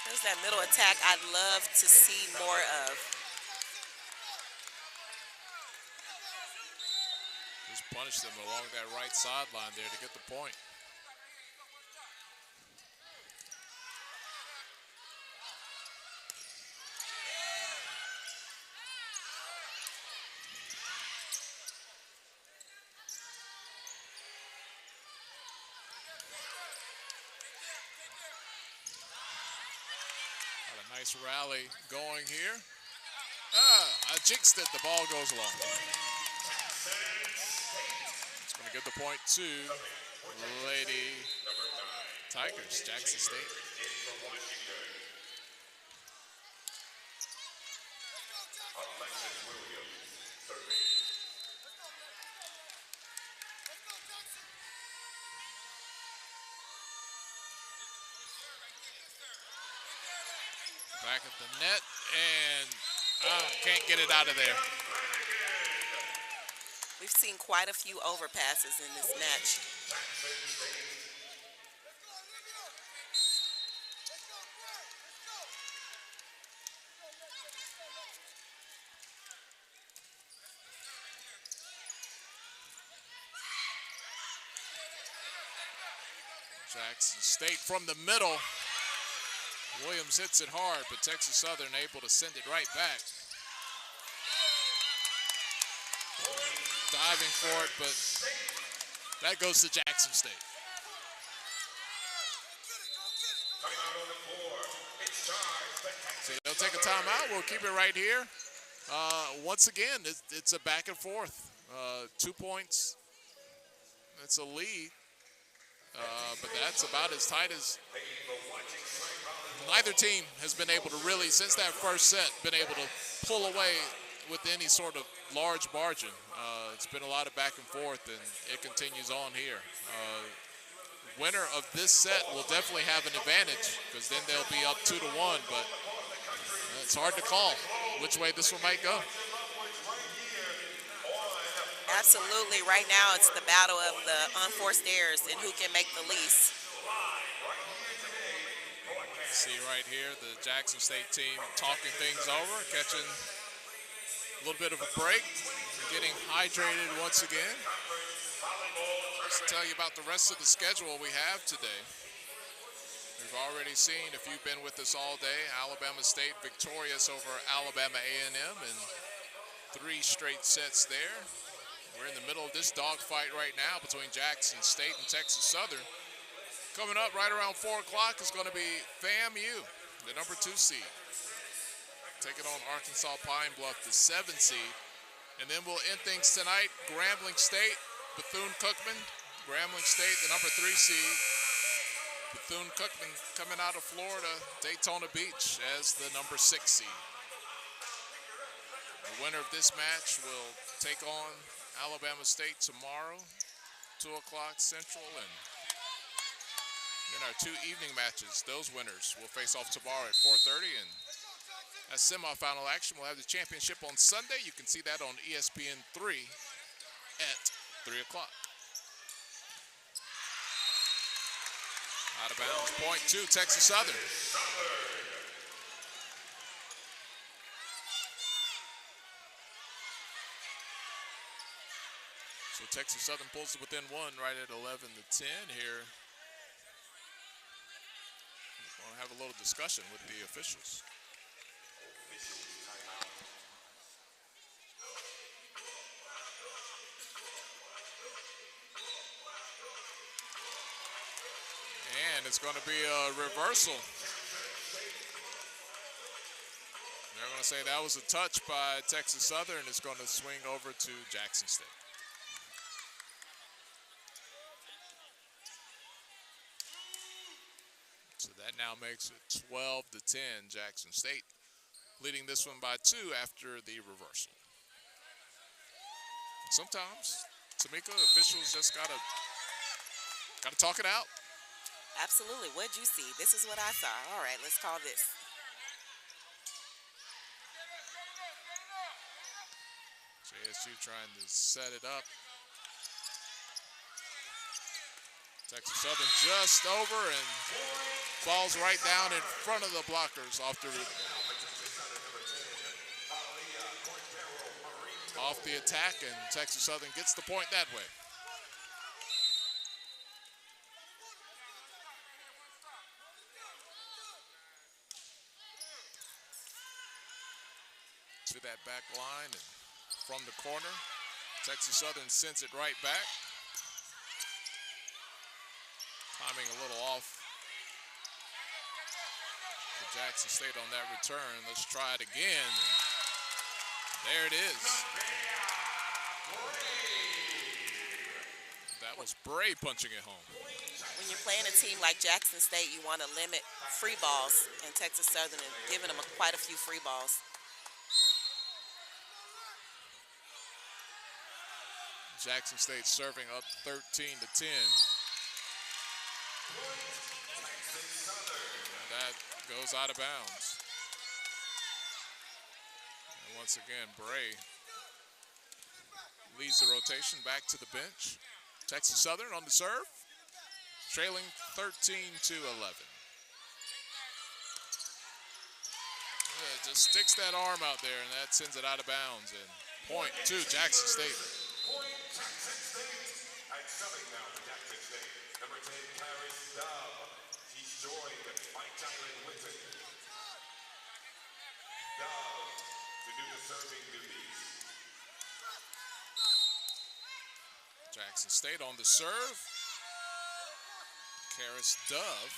Speaker 2: There's that middle attack I'd love to see more of.
Speaker 1: Just punish them along that right sideline there to get the point. Nice rally going here. I jinxed it. The ball goes long. It's going to give the point to Lady Tigers, Jackson State. Back at the net, and can't get it out of there.
Speaker 2: We've seen quite a few overpasses in this match.
Speaker 1: Jackson State from the middle. Williams hits it hard, but Texas Southern able to send it right back. Diving for it, but that goes to Jackson State. So they'll take a timeout. We'll keep it right here. Once again, it's a back and forth. 2 points. It's a lead. But that's about as tight as neither team has been able to really, since that first set, been able to pull away with any sort of large margin. It's been a lot of back and forth, and it continues on here. Winner of this set will definitely have an advantage because then they'll be up 2-1, but it's hard to call which way this one might go.
Speaker 2: Absolutely. Right now, it's the battle of the unforced errors and who can make the least.
Speaker 1: See right here the Jackson State team talking things over, catching a little bit of a break, getting hydrated once again. Just to tell you about the rest of the schedule we have today. We've already seen, if you've been with us all day, Alabama State victorious over Alabama A&M in 3 straight sets there. We're in the middle of this dogfight right now between Jackson State and Texas Southern. Coming up right around 4 o'clock is going to be FAMU, the number 2 seed, taking on Arkansas Pine Bluff, the 7 seed. And then we'll end things tonight. Grambling State, Bethune-Cookman. Grambling State, the number 3 seed. Bethune-Cookman coming out of Florida, Daytona Beach as the number 6 seed. The winner of this match will take on Alabama State tomorrow, 2 o'clock Central, and then our 2 evening matches, those winners will face off tomorrow at 4:30, and as semifinal action, we'll have the championship on Sunday. You can see that on ESPN3 at 3 o'clock. Out of bounds, point 2, Texas Southern. So Texas Southern pulls it within 1 right at 11-10 here. We'll have a little discussion with the officials. And it's going to be a reversal. They're going to say that was a touch by Texas Southern. It's going to swing over to Jackson State. So that now makes it 12-10, Jackson State leading this one by 2 after the reversal. Sometimes, Tamika, officials just gotta talk it out.
Speaker 2: Absolutely. What'd you see? This is what I saw. All right, let's call this.
Speaker 1: JSU trying to set it up. Texas Southern just over and falls right down in front of the blockers off the attack, and Texas Southern gets the point that way. To that back line and from the corner, Texas Southern sends it right back. Timing a little off for Jackson State on that return. Let's try it again. And there it is. That was Bray punching it home.
Speaker 2: When you're playing a team like Jackson State, you want to limit free balls, and Texas Southern is giving them quite a few free balls.
Speaker 1: Jackson State serving up 13-10. That goes out of bounds. And once again, Bray leads the rotation back to the bench. Texas Southern on the serve, trailing 13-11. Just sticks that arm out there, and that sends it out of bounds. And point 2, Jackson State.
Speaker 8: Point Jackson State. And serving now for Jackson State. Number 10, Paris Dove. He's joined by Jacqueline Whitten. Dove to do the serving duties.
Speaker 1: Jackson State on the serve. Karis Dove.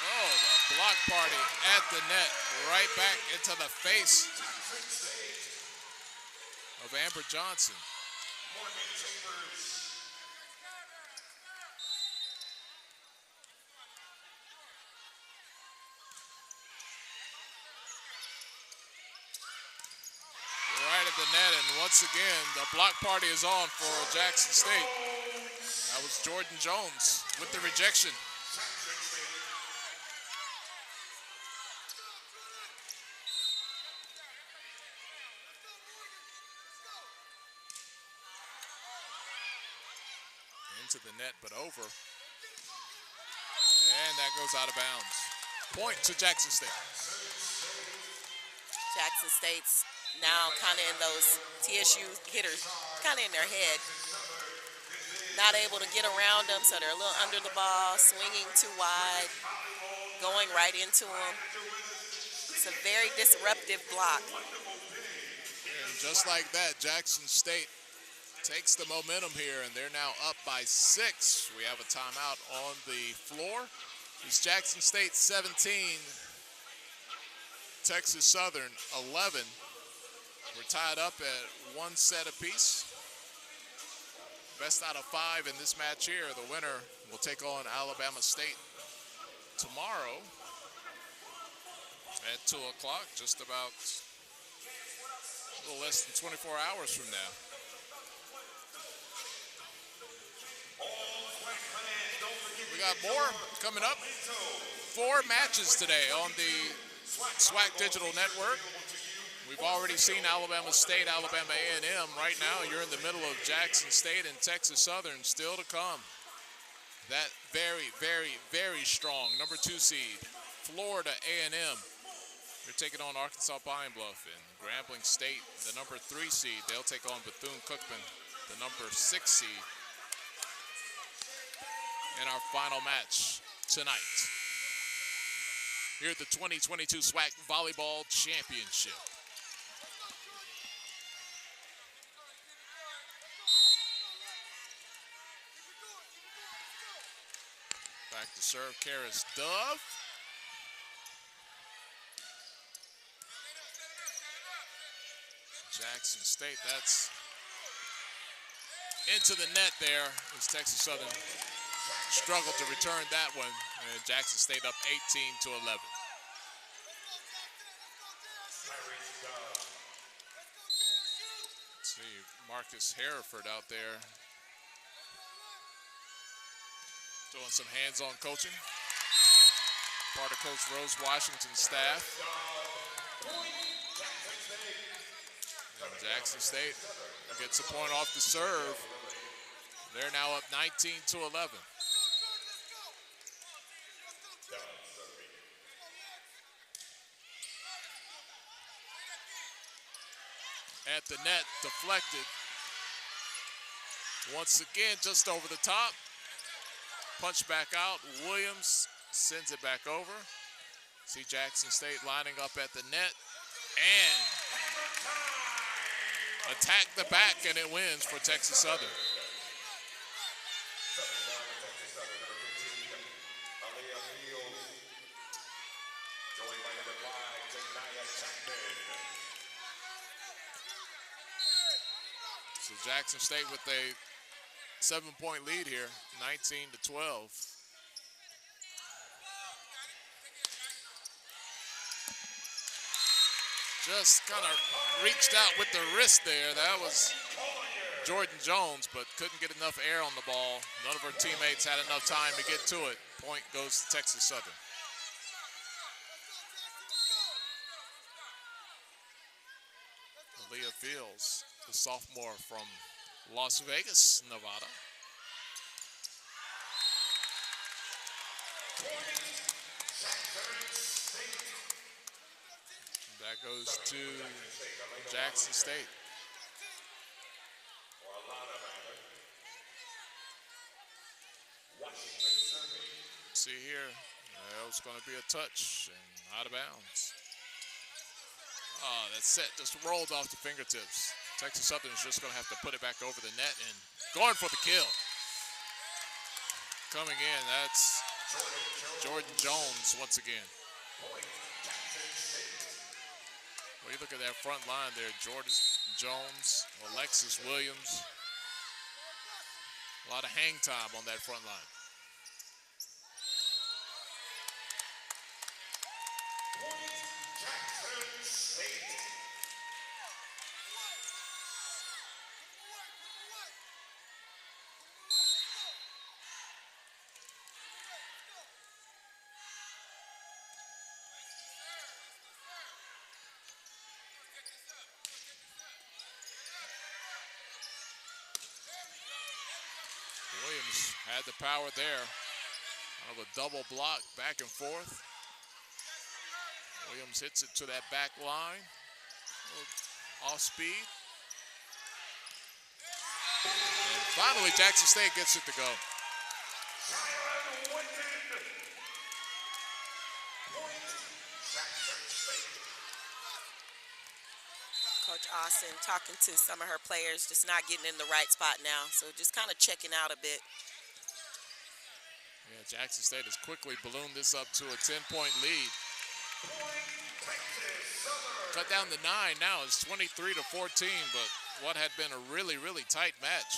Speaker 1: Oh, the block party at the net. Right back into the face of Amber Johnson. at the net, and once again, the block party is on for Jackson State. That was Jordan Jones with the rejection. Into the net, but over. And that goes out of bounds. Point to Jackson State.
Speaker 2: Jackson State's now kind of in those TSU hitters, kind of in their head. Not able to get around them, so they're a little under the ball, swinging too wide, going right into them. It's a very disruptive block.
Speaker 1: And just like that, Jackson State takes the momentum here, and they're now up by 6. We have a timeout on the floor. It's Jackson State 17, Texas Southern 11. We're tied up at 1 set apiece. Best out of 5 in this match here. The winner will take on Alabama State tomorrow at 2 o'clock, just about a little less than 24 hours from now. We got more coming up. 4 matches today on the SWAC Digital Network. We've already seen Alabama State, Alabama A&M. Right now, you're in the middle of Jackson State and Texas Southern still to come. That very, very, very strong number 2 seed, Florida A&M. They're taking on Arkansas Pine Bluff, and Grambling State, the number 3 seed. They'll take on Bethune-Cookman, the number 6 seed, in our final match tonight here at the 2022 SWAC Volleyball Championship. Back to serve, Karis Dove. Jackson State, that's into the net there as Texas Southern struggled to return that one, and Jackson State up 18-11. Let's see, Marcus Hereford out there doing some hands-on coaching. Part of Coach Rose Washington's staff. And Jackson State gets a point off the serve. They're now up 19-11. At the net, deflected. Once again, just over the top. Punch back out. Williams sends it back over. See Jackson State lining up at the net. And attack the back, and it wins for Texas Southern. So Jackson State with a 7-point lead here, 19-12. Just kind of reached out with the wrist there. That was Jordan Jones, but couldn't get enough air on the ball. None of her teammates had enough time to get to it. Point goes to Texas Southern. Aaliyah Fields, the sophomore from Las Vegas, Nevada. That goes to Jackson State. See here, that was going to be a touch and out of bounds. Oh, that set just rolled off the fingertips. Texas Southern is just going to have to put it back over the net and going for the kill. Coming in, that's Jordan Jones once again. Well, you look at that front line there, Jordan Jones, Alexis Williams. A lot of hang time on that front line. had the power there. Kind of a double block back and forth. Williams hits it to that back line. Off speed. And finally, Jackson State gets it to go.
Speaker 2: Coach Austin talking to some of her players, just not getting in the right spot now. So just kind of checking out a bit.
Speaker 1: Yeah, Jackson State has quickly ballooned this up to a 10-point lead. Cut down to 9 now. It's 23-14, but what had been a really, really tight match.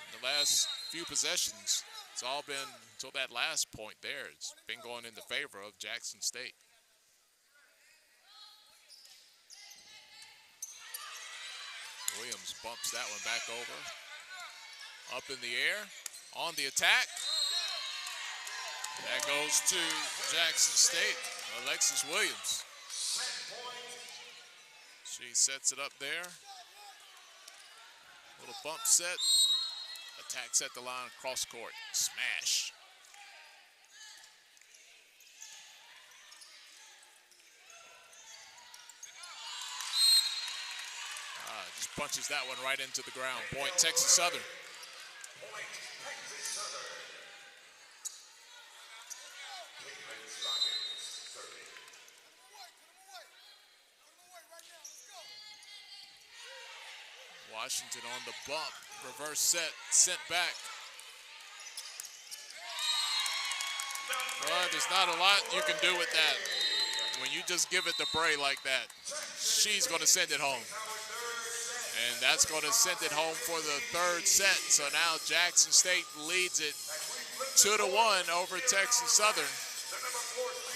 Speaker 1: In the last few possessions, it's all been, until that last point there, it's been going in the favor of Jackson State. Williams bumps that one back over. Up in the air, on the attack. That goes to Jackson State, Alexis Williams. She sets it up there. Little bump set. Attacks at the line, cross court, smash. Just punches that one right into the ground. Point, Texas Southern. Washington on the bump. Reverse set, sent back. Well, there's not a lot you can do with that. When you just give it to Bray like that, she's going to send it home. And that's going to send it home for the third set. So now Jackson State leads it 2-1 over Texas Southern.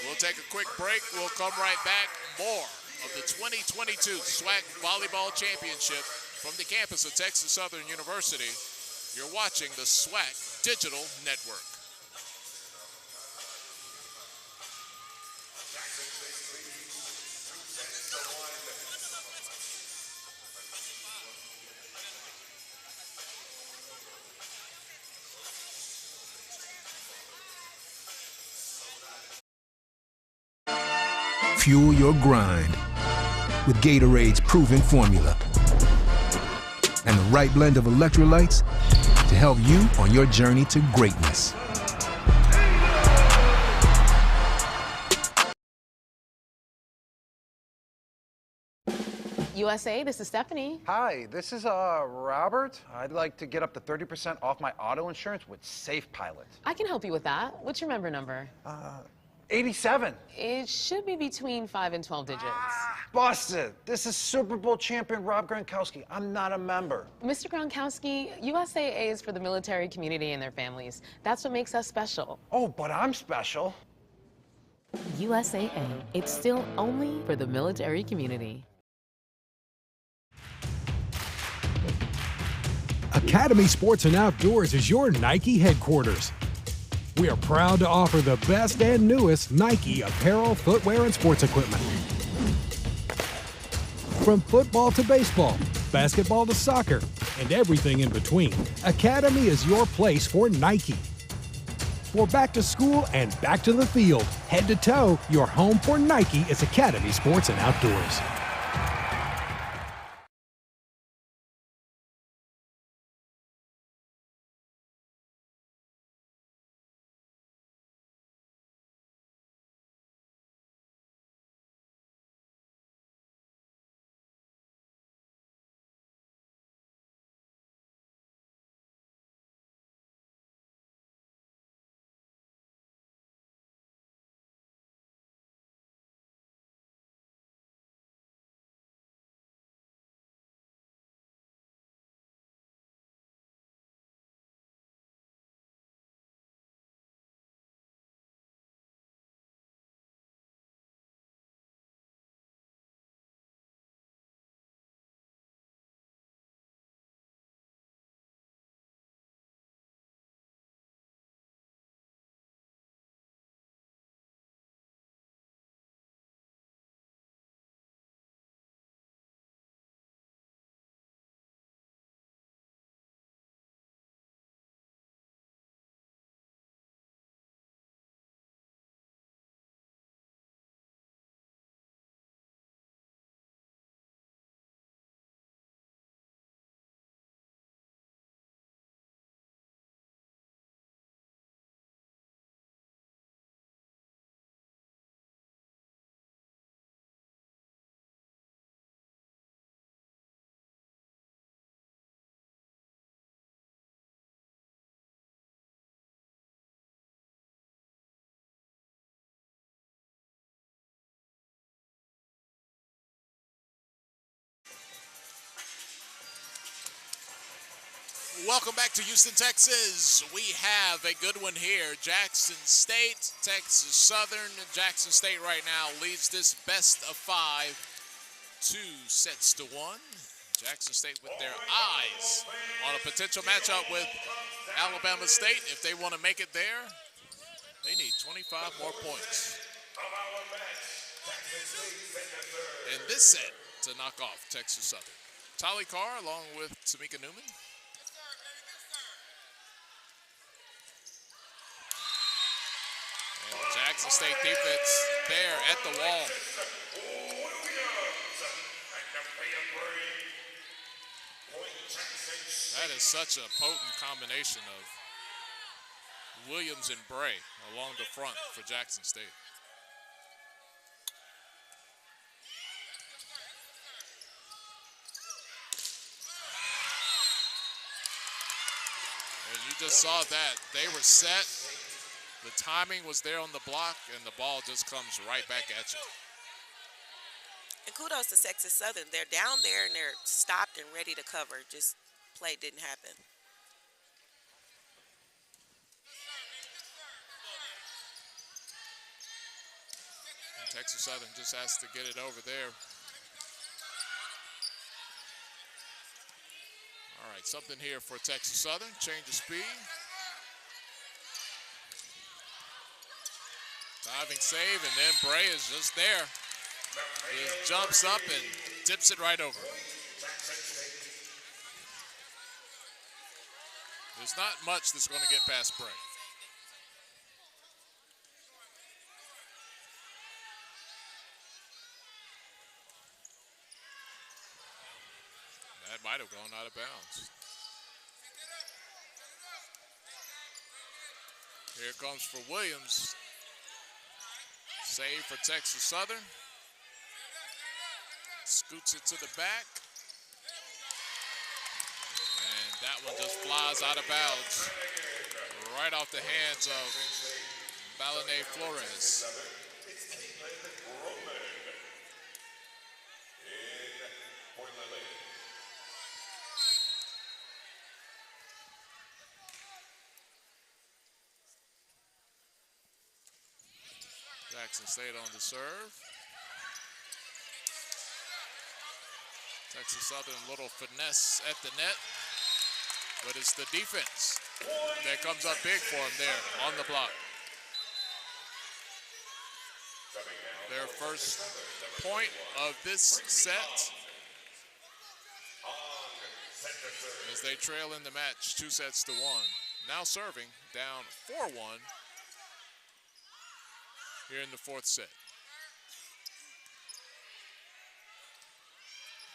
Speaker 1: We'll take a quick break. We'll come right back. More of the 2022 SWAC Volleyball Championship from the campus of Texas Southern University. You're watching the SWAC Digital Network.
Speaker 7: Fuel your grind with Gatorade's proven formula and the right blend of electrolytes to help you on your journey to greatness.
Speaker 9: USA, this is Stephanie.
Speaker 10: Hi, this is Robert. I'd like to get up to 30% off my auto insurance with Safe Pilot.
Speaker 9: I can help you with that. What's your member number?
Speaker 10: 87.
Speaker 9: It should be between 5 and 12 digits.
Speaker 10: Busted. This is Super Bowl champion Rob Gronkowski. I'm not a member.
Speaker 9: Mr. Gronkowski, USAA is for the military community and their families. That's what makes us special.
Speaker 10: Oh, but I'm special.
Speaker 9: USAA, it's still only for the military community.
Speaker 11: Academy Sports and Outdoors is your Nike headquarters. We are proud to offer the best and newest Nike apparel, footwear, and sports equipment. From football to baseball, basketball to soccer, and everything in between, Academy is your place for Nike. For back to school and back to the field, head to toe, your home for Nike is Academy Sports and Outdoors.
Speaker 1: Welcome back to Houston, Texas. We have a good one here. Jackson State, Texas Southern. Jackson State right now leads this best of 5, 2 sets to 1. Jackson State with their eyes on a potential matchup with Alabama State. If they want to make it there, they need 25 more points in this set to knock off Texas Southern. Tolly Carr along with Tamika Newman. And the Jackson State defense there at the wall. That is such a potent combination of Williams and Bray along the front for Jackson State. And you just saw that. They were set. The timing was there on the block, and the ball just comes right back at you.
Speaker 2: And kudos to Texas Southern. They're down there and they're stopped and ready to cover. Just play didn't happen.
Speaker 1: And Texas Southern just has to get it over there. All right, something here for Texas Southern. Change of speed. Diving save, and then Bray is just there. He jumps up and tips it right over. There's not much that's going to get past Bray. That might have gone out of bounds. Here it comes for Williams. Save for Texas Southern. Scoots it to the back. And that one just flies out of bounds. Right off the hands of Balinay Flores. Jackson State on the serve. Texas Southern, a little finesse at the net, but it's the defense that comes up big for them there on the block. Their first point of this set as they trail in the match 2 sets to 1. Now serving down 4-1 here in the 4th set.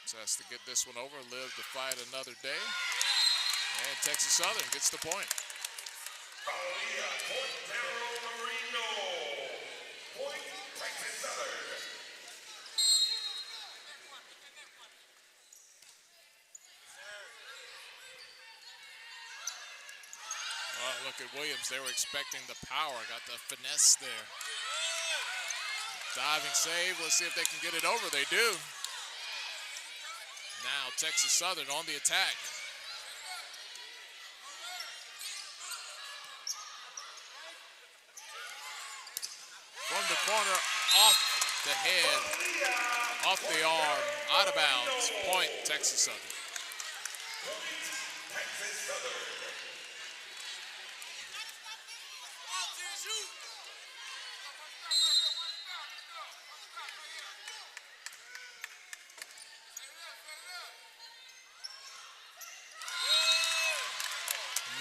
Speaker 1: So has to get this one over, live to fight another day. And Texas Southern gets the point. Oh, look at Williams. They were expecting the power. Got the finesse there. Diving save. Let's see if they can get it over. They do. Now Texas Southern on the attack. From the corner, off the head, off the arm, out of bounds. Point Texas Southern.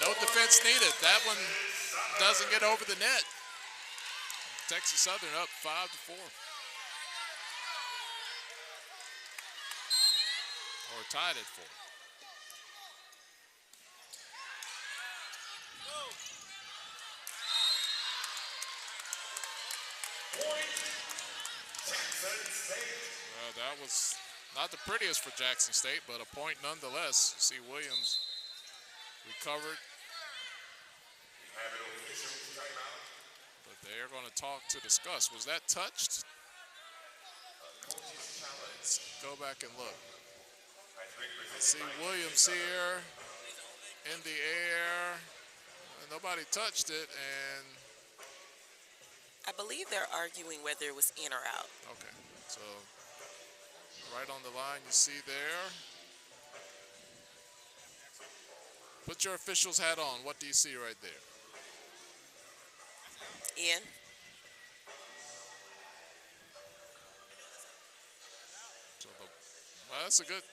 Speaker 1: No defense needed. That one doesn't get over the net. Texas Southern up 5-4. Or tied at 4. Well, that was not the prettiest for Jackson State, but a point nonetheless. You see Williams recovered. But they're going to talk to discuss. Was that touched? Let's go back and look. Let's see Williams here. in the air. Nobody touched it, and
Speaker 2: I believe they're arguing whether it was in or out.
Speaker 1: okay, so right on the line you see there. Put your official's hat on. What do you see right there?
Speaker 2: In.
Speaker 1: So well,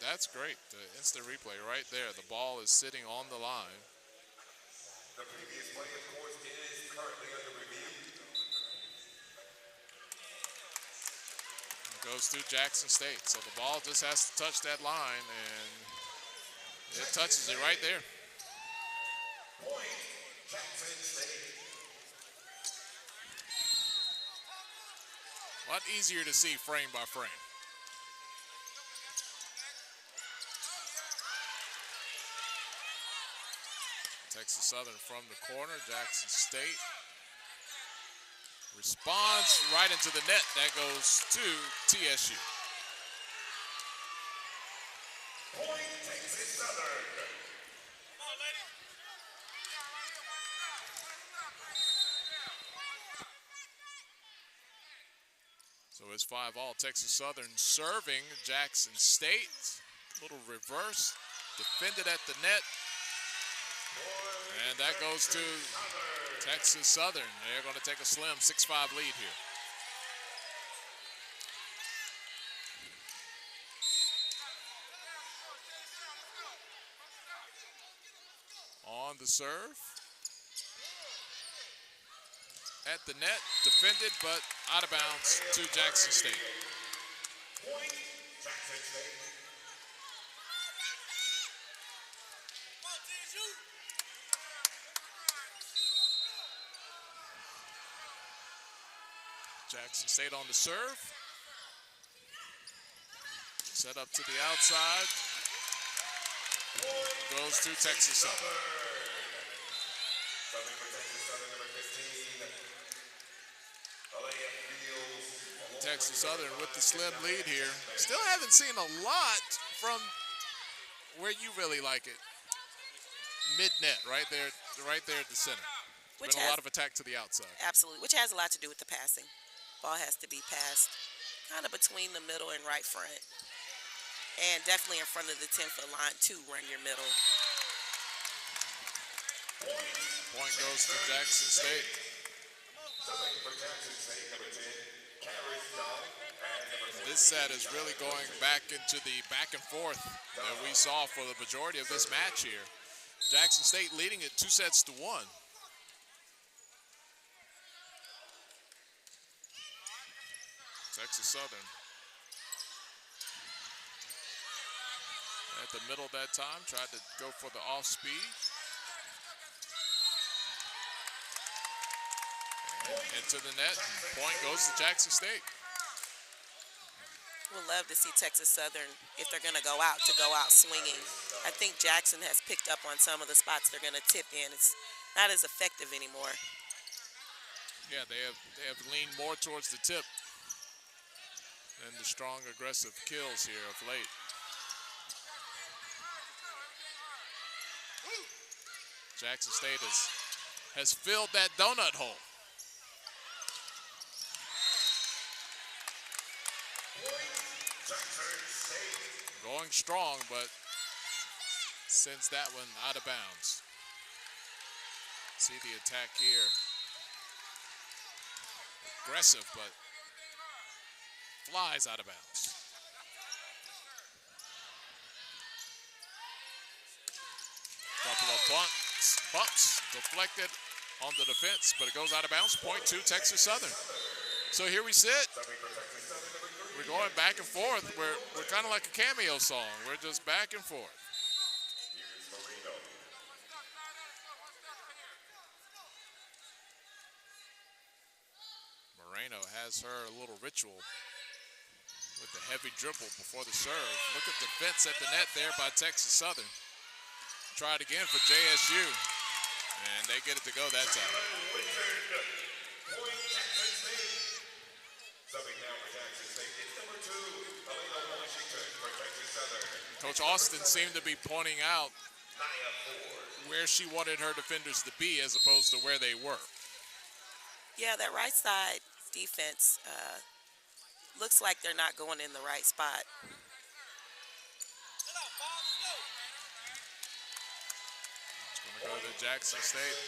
Speaker 1: that's great. The instant replay right there. The ball is sitting on the line.
Speaker 8: The previous play, of course, is currently under review.
Speaker 1: Goes through Jackson State. So the ball just has to touch that line, and it touches it right there.
Speaker 8: Point, Jackson State.
Speaker 1: A lot easier to see frame by frame. Texas Southern from the corner. Jackson State responds right into the net. That goes to TSU.
Speaker 8: Point, Texas Southern.
Speaker 1: So it's 5-all. Texas Southern serving Jackson State. Little reverse. Defended at the net. And that goes to Texas Southern. They're going to take a slim 6-5 lead here. On the serve. At the net, defended, but out of bounds to Jackson State.
Speaker 8: Point, Jackson State.
Speaker 1: Jackson State on the serve. Set up to the outside. Goes to Texas Southern.
Speaker 8: Serving for Texas Southern, number 15.
Speaker 1: Texas Southern with the slim lead here. Still haven't seen a lot from where you really like it. Mid-net, right there at the center.
Speaker 2: Which
Speaker 1: Been a lot of attack to the outside.
Speaker 2: Absolutely, which has a lot to do with the passing. Ball has to be passed kind of between the middle and right front. And definitely in front of the 10-foot line to run your middle.
Speaker 1: Point goes to Jackson State.
Speaker 8: Serving for Jackson State, number 10, Carrie Stone.
Speaker 1: This set is really going back into the back and forth that we saw for the majority of this match here. Jackson State leading it 2-1. Texas Southern at the middle that time, tried to go for the off speed. And into the net, and point goes to Jackson State.
Speaker 2: We'll love to see Texas Southern, if they're going to go out swinging. I think Jackson has picked up on some of the spots they're going to tip in. It's not as effective anymore.
Speaker 1: Yeah, they have leaned more towards the tip and the strong, aggressive kills here of late. Jackson State has filled that donut hole. Going strong, but sends that one out of bounds. See the attack here. Aggressive, but flies out of bounds. Couple of bumps deflected on the defense, but it goes out of bounds. Point to Texas Southern. So here we sit. We're going back and forth. We're kind of like a cameo song. We're just back and forth. Moreno has her little ritual with the heavy dribble before the serve. Look at the defense at the net there by Texas Southern. Try it again for JSU, and they get it to go that time. Coach Austin seemed to be pointing out where she wanted her defenders to be as opposed to where they were.
Speaker 2: Yeah, that right side defense looks like they're not going in the right spot.
Speaker 1: It's going to go to Jackson State.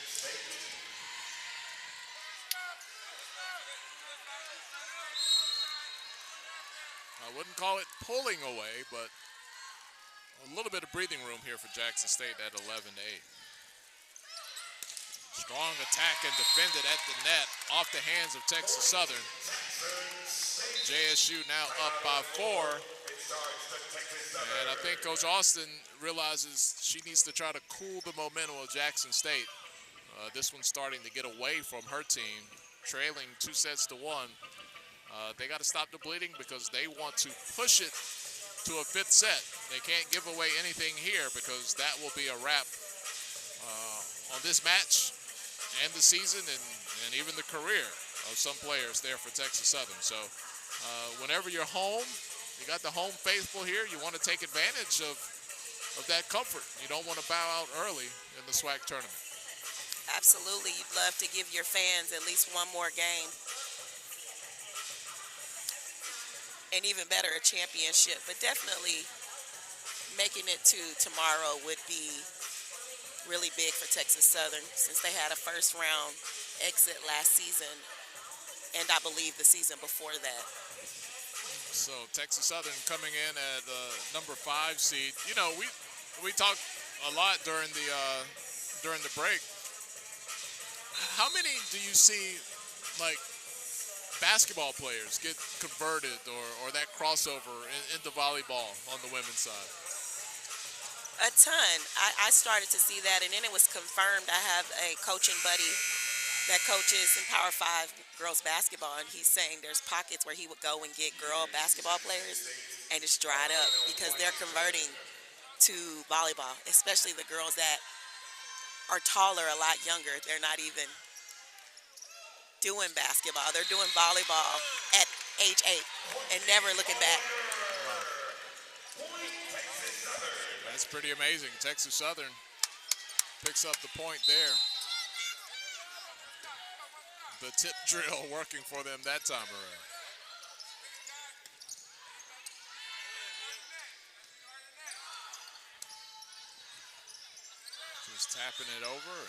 Speaker 1: I wouldn't call it pulling away, but a little bit of breathing room here for Jackson State at 11-8. Strong attack and defended at the net off the hands of Texas Southern. JSU now up by 4. And I think Coach Austin realizes she needs to try to cool the momentum of Jackson State. This one's starting to get away from her team, trailing 2-1. They got to stop the bleeding because they want to push it to a 5th set. They can't give away anything here because that will be a wrap on this match and the season and even the career of some players there for Texas Southern. So whenever you're home, you got the home faithful here. You want to take advantage of that comfort. You don't want to bow out early in the SWAC tournament.
Speaker 2: Absolutely. You'd love to give your fans at least one more game. And even better, a championship. But definitely making it to tomorrow would be really big for Texas Southern since they had a first-round exit last season and I believe the season before that.
Speaker 1: So Texas Southern coming in at number 5 seed. You know, we talked a lot during the break. How many do you see, like, basketball players get converted or that crossover into volleyball on the women's side?
Speaker 2: A ton. I started to see that, and then it was confirmed. I have a coaching buddy that coaches in Power 5 girls basketball, and he's saying there's pockets where he would go and get girl basketball players, and it's dried up because they're converting to volleyball, especially the girls that are taller, a lot younger. They're not even doing basketball. They're doing volleyball at age 8 and never looking back.
Speaker 1: That's pretty amazing. Texas Southern picks up the point there. The tip drill working for them that time around. Just tapping it over.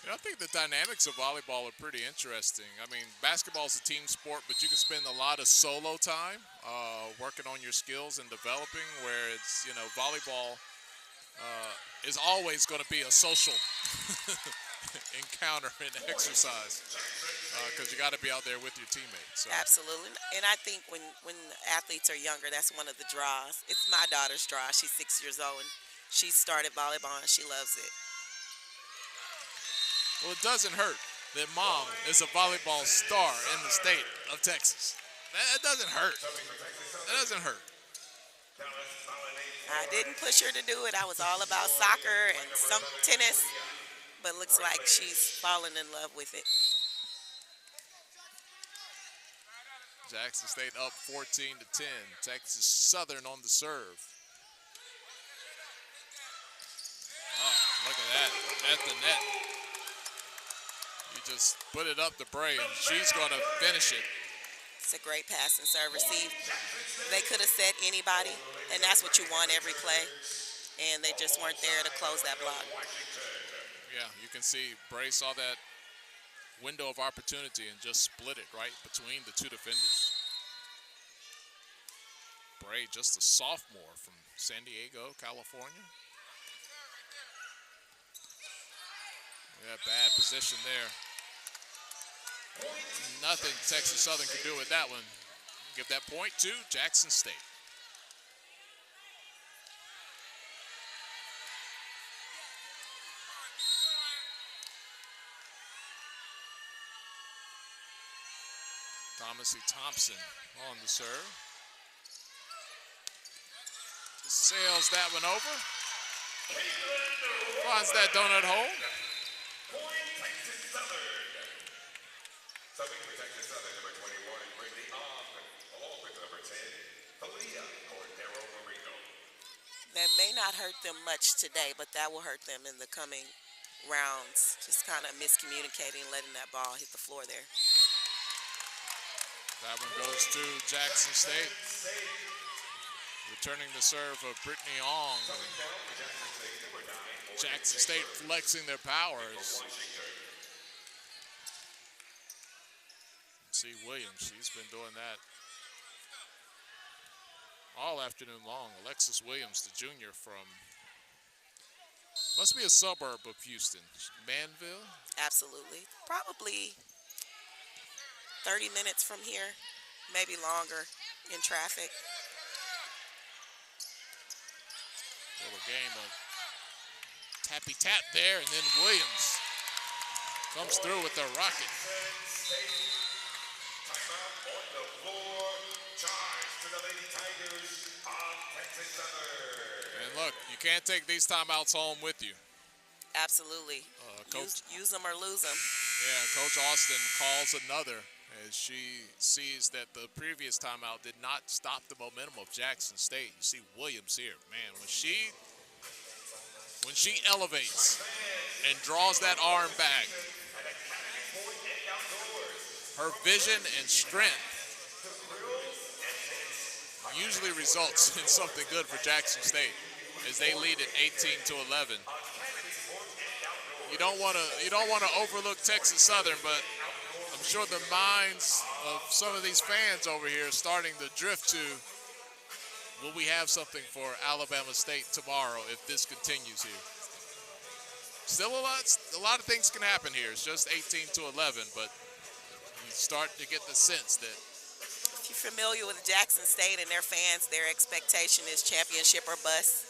Speaker 1: I think the dynamics of volleyball are pretty interesting. I mean, basketball is a team sport, but you can spend a lot of solo time working on your skills and developing, where it's, you know, volleyball is always going to be a social encounter and exercise because you got to be out there with your teammates. So.
Speaker 2: Absolutely. And I think when athletes are younger, that's one of the draws. It's my daughter's draw. She's 6 years old, and she started volleyball, and she loves it.
Speaker 1: Well, it doesn't hurt that mom is a volleyball star in the state of Texas. That doesn't hurt. That doesn't hurt.
Speaker 2: I didn't push her to do it. I was all about soccer and some tennis, but looks like she's fallen in love with it.
Speaker 1: Jackson State up 14-10. Texas Southern on the serve. Oh, look at that, at the net. You just put it up to Bray, and she's going to finish it.
Speaker 2: It's a great pass and serve receive. They could have said anybody, and that's what you want every play, and they just weren't there to close that block.
Speaker 1: Yeah, you can see Bray saw that window of opportunity and just split it right between the two defenders. Bray, just a sophomore from San Diego, California. Yeah, bad position there. Nothing Texas Southern can do with that one. Give that point to Jackson State. Thomas E. Thompson on the serve. Sails that one over. Finds that donut hole.
Speaker 8: Subbing for Texas Southern, number 21, Brittany Ong, along with number 10, Aaliyah Cordero Marino.
Speaker 2: That may not hurt them much today, but that will hurt them in the coming rounds. Just kind of miscommunicating, letting that ball hit the floor there.
Speaker 1: That one goes to Jackson State. Returning the serve of Brittany Ong. Jackson State flexing their powers. See Williams, she's been doing that all afternoon long. Alexis Williams, the junior from, must be a suburb of Houston. Manville?
Speaker 2: Absolutely. Probably 30 minutes from here, maybe longer in traffic.
Speaker 1: Little game of tappy tap there, and then Williams comes through with the rocket.
Speaker 8: Timeout on the floor. Charge to the Lady Tigers of Texas Southern.
Speaker 1: And look, you can't take these timeouts home with you.
Speaker 2: Absolutely. Use them or lose them.
Speaker 1: Yeah, Coach Austin calls another as she sees that the previous timeout did not stop the momentum of Jackson State. You see Williams here. Man, when she elevates and draws that arm back, her vision and strength usually results in something good for Jackson State as they lead at 18-11. You don't want to overlook Texas Southern, but I'm sure the minds of some of these fans over here are starting to drift to, will we have something for Alabama State tomorrow if this continues here? Still a lot of things can happen here. It's just 18-11, but you start to get the sense that
Speaker 2: if you're familiar with Jackson State and their fans, their expectation is championship or bust.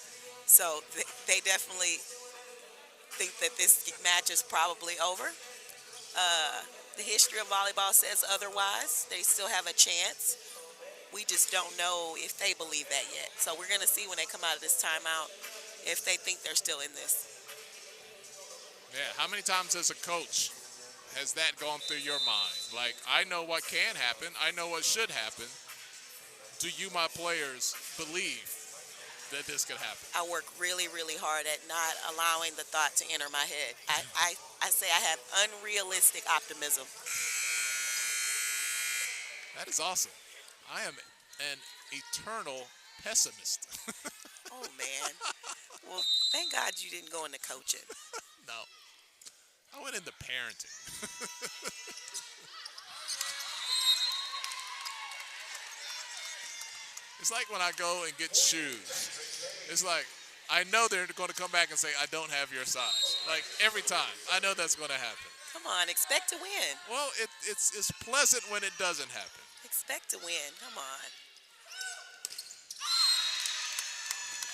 Speaker 2: So they definitely think that this match is probably over. The history of volleyball says otherwise. They still have a chance. We just don't know if they believe that yet. So we're going to see when they come out of this timeout if they think they're still in this.
Speaker 1: Yeah, how many times as a coach has that gone through your mind? Like, I know what can happen. I know what should happen. Do you, my players, believe that this could happen?
Speaker 2: I work really, really hard at not allowing the thought to enter my head. I say I have unrealistic optimism.
Speaker 1: That is awesome. I am an eternal pessimist.
Speaker 2: Oh, man. Well, thank God you didn't go into coaching.
Speaker 1: No. I went into parenting. It's like when I go and get shoes. It's like, I know they're going to come back and say, I don't have your size. Like, every time. I know that's going to happen.
Speaker 2: Come on, expect to win.
Speaker 1: Well, it's pleasant when it doesn't happen.
Speaker 2: Expect to win. Come on.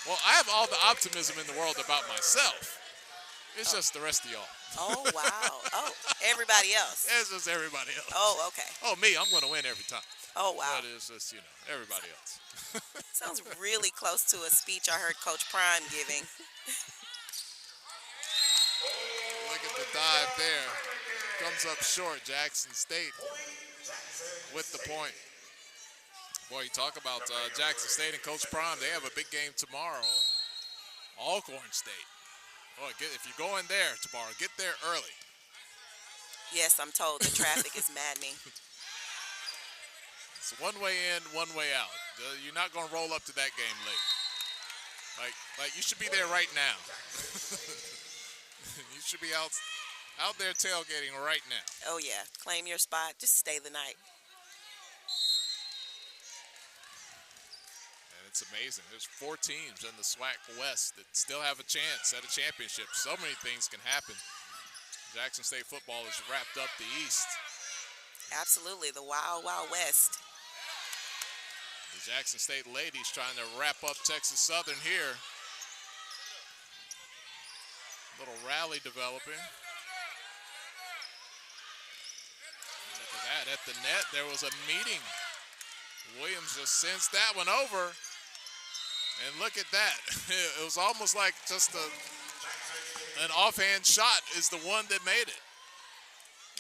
Speaker 1: Well, I have all the optimism in the world about myself. It's just the rest of y'all.
Speaker 2: Oh, wow. Oh, everybody else.
Speaker 1: It's just everybody else.
Speaker 2: Oh, okay.
Speaker 1: Oh, me, I'm going to win every time.
Speaker 2: Oh, wow.
Speaker 1: But it's just, everybody else.
Speaker 2: Sounds really close to a speech I heard Coach Prime giving.
Speaker 1: Look at the dive there. Comes up short, Jackson State with the point. Boy, you talk about Jackson State and Coach Prime. They have a big game tomorrow. Alcorn State. Boy, if you're going there tomorrow, get there early.
Speaker 2: Yes, I'm told the traffic is maddening.
Speaker 1: It's one way in, one way out. You're not going to roll up to that game late. Like you should be there right now. You should be out there tailgating right now.
Speaker 2: Oh, yeah. Claim your spot. Just stay the night.
Speaker 1: And it's amazing. There's 4 teams in the SWAC West that still have a chance at a championship. So many things can happen. Jackson State football has wrapped up the East.
Speaker 2: Absolutely. The Wild, Wild West.
Speaker 1: The Jackson State ladies trying to wrap up Texas Southern here. Little rally developing. Look at that, at the net, there was a meeting. Williams just sends that one over. And look at that. It was almost like just an offhand shot is the one that made it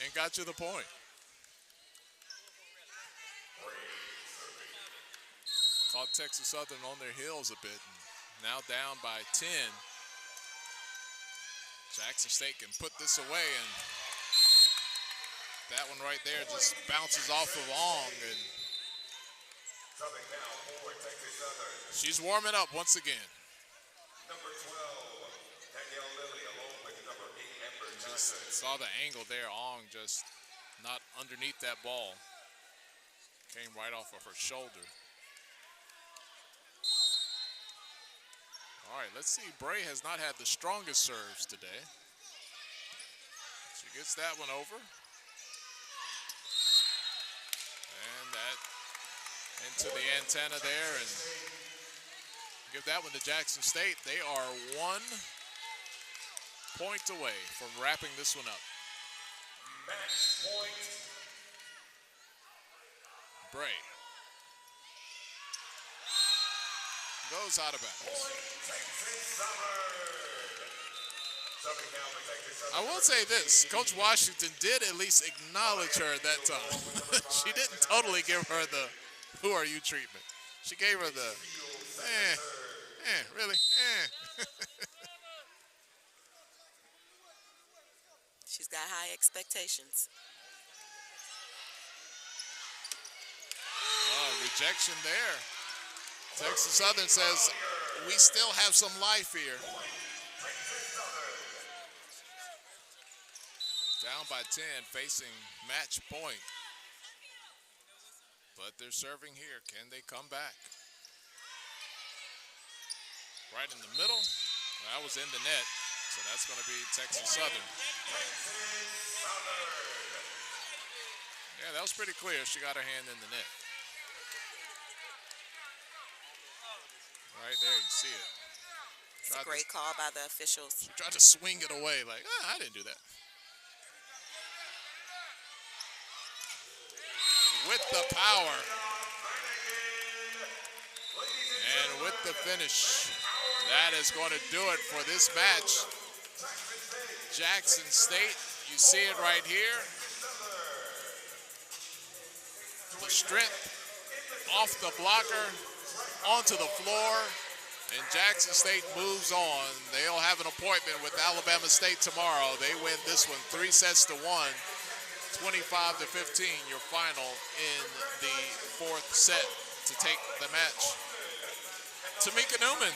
Speaker 1: and got you the point. caught Texas Southern on their heels a bit. Now down by 10. Jackson State can put this away, and that one right there just bounces off of Ong, and she's warming up once again.
Speaker 8: Number 12, Danielle Lilly, along with number 8, Amber Johnson.
Speaker 1: Just saw the angle there. Ong just not underneath that ball. Came right off of her shoulder. All right, let's see. Bray has not had the strongest serves today. She gets that one over. And that into the antenna there, and give that one to Jackson State. They are 1 point away from wrapping this one up.
Speaker 8: Match point.
Speaker 1: Bray goes out of bounds. I will say this, Coach Washington did at least acknowledge her at that time. She didn't totally give her the "who are you" treatment. She gave her the really.
Speaker 2: She's got high expectations.
Speaker 1: Oh, rejection there. Texas Southern says, we still have some life here. Down by 10, facing match point. But they're serving here. Can they come back? Right in the middle. That was in the net. So that's going to be Texas Southern. Yeah, that was pretty clear. She got her hand in the net. Right there, you see it.
Speaker 2: It's a great call by the officials.
Speaker 1: She tried to swing it away like, I didn't do that. With the power. And with the finish. That is going to do it for this match. Jackson State, you see it right here. The strength off the blocker, onto the floor, and Jackson State moves on. They'll have an appointment with Alabama State tomorrow. They win this one 3-1, 25-15, your final in the 4th set to take the match. Tamika Newman,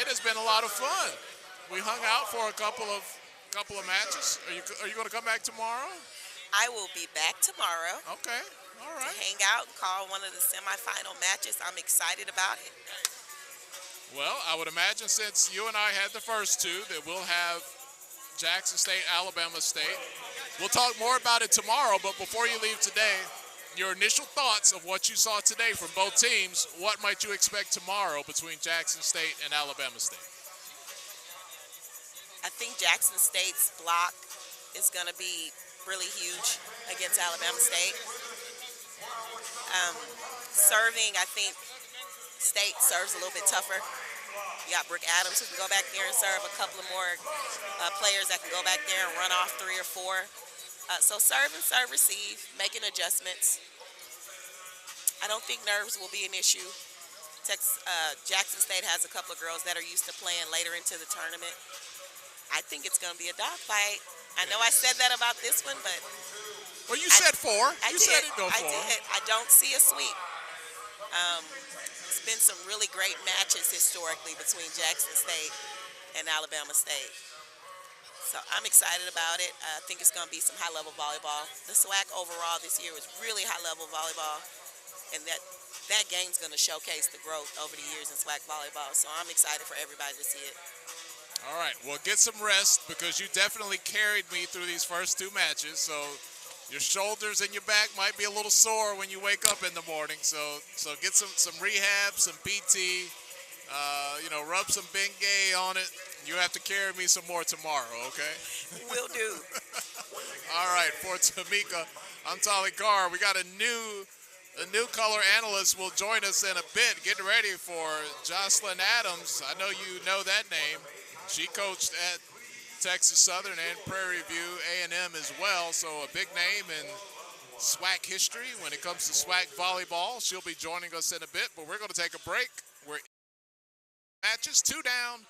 Speaker 1: it has been a lot of fun. We hung out for a couple of matches. Are you going to come back tomorrow?
Speaker 2: I will be back tomorrow.
Speaker 1: Okay. All right.
Speaker 2: To hang out and call one of the semifinal matches. I'm excited about it.
Speaker 1: Well, I would imagine since you and I had the first two that we'll have Jackson State, Alabama State. We'll talk more about it tomorrow, but before you leave today, your initial thoughts of what you saw today from both teams, what might you expect tomorrow between Jackson State and Alabama State?
Speaker 2: I think Jackson State's block is going to be really huge against Alabama State. Serving, I think State serves a little bit tougher. You got Brooke Adams who can go back there and serve, a couple of more players that can go back there and run off 3 or 4. So serve and serve receive, making adjustments. I don't think nerves will be an issue. Jackson State has a couple of girls that are used to playing later into the tournament. I think it's going to be a dogfight. I know I said that about this one, but...
Speaker 1: Well, you said 4. You said it go 4.
Speaker 2: I did. I don't see a sweep. It's been some really great matches historically between Jackson State and Alabama State. So I'm excited about it. I think it's going to be some high-level volleyball. The SWAC overall this year was really high-level volleyball, and that game's going to showcase the growth over the years in SWAC volleyball. So I'm excited for everybody to see it.
Speaker 1: All right, well, get some rest because you definitely carried me through these first 2 matches. So your shoulders and your back might be a little sore when you wake up in the morning. So get some rehab, some PT, rub some Bengay on it. You have to carry me some more tomorrow, okay?
Speaker 2: Will do.
Speaker 1: All right, for Tamika, I'm Tolly Carr. We got a new color analyst will join us in a bit. Getting ready for Jocelyn Adams. I know you know that name. She coached at Texas Southern and Prairie View A&M as well, so a big name. And SWAC history when it comes to SWAC volleyball. She'll be joining us in a bit, but we're going to take a break. We're matches, 2 down,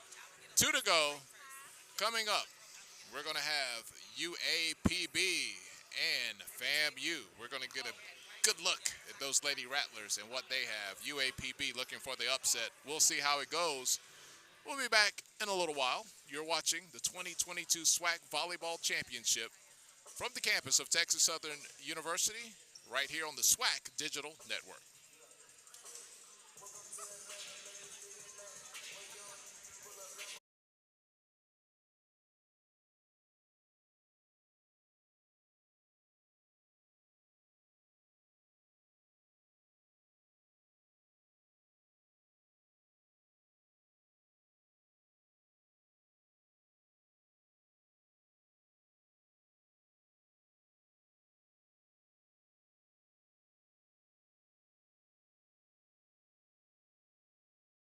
Speaker 1: 2 to go. Coming up, we're going to have UAPB and FAMU. We're going to get a good look at those Lady Rattlers and what they have. UAPB looking for the upset. We'll see how it goes. We'll be back in a little while. You're watching the 2022 SWAC Volleyball Championship from the campus of Texas Southern University right here on the SWAC Digital Network.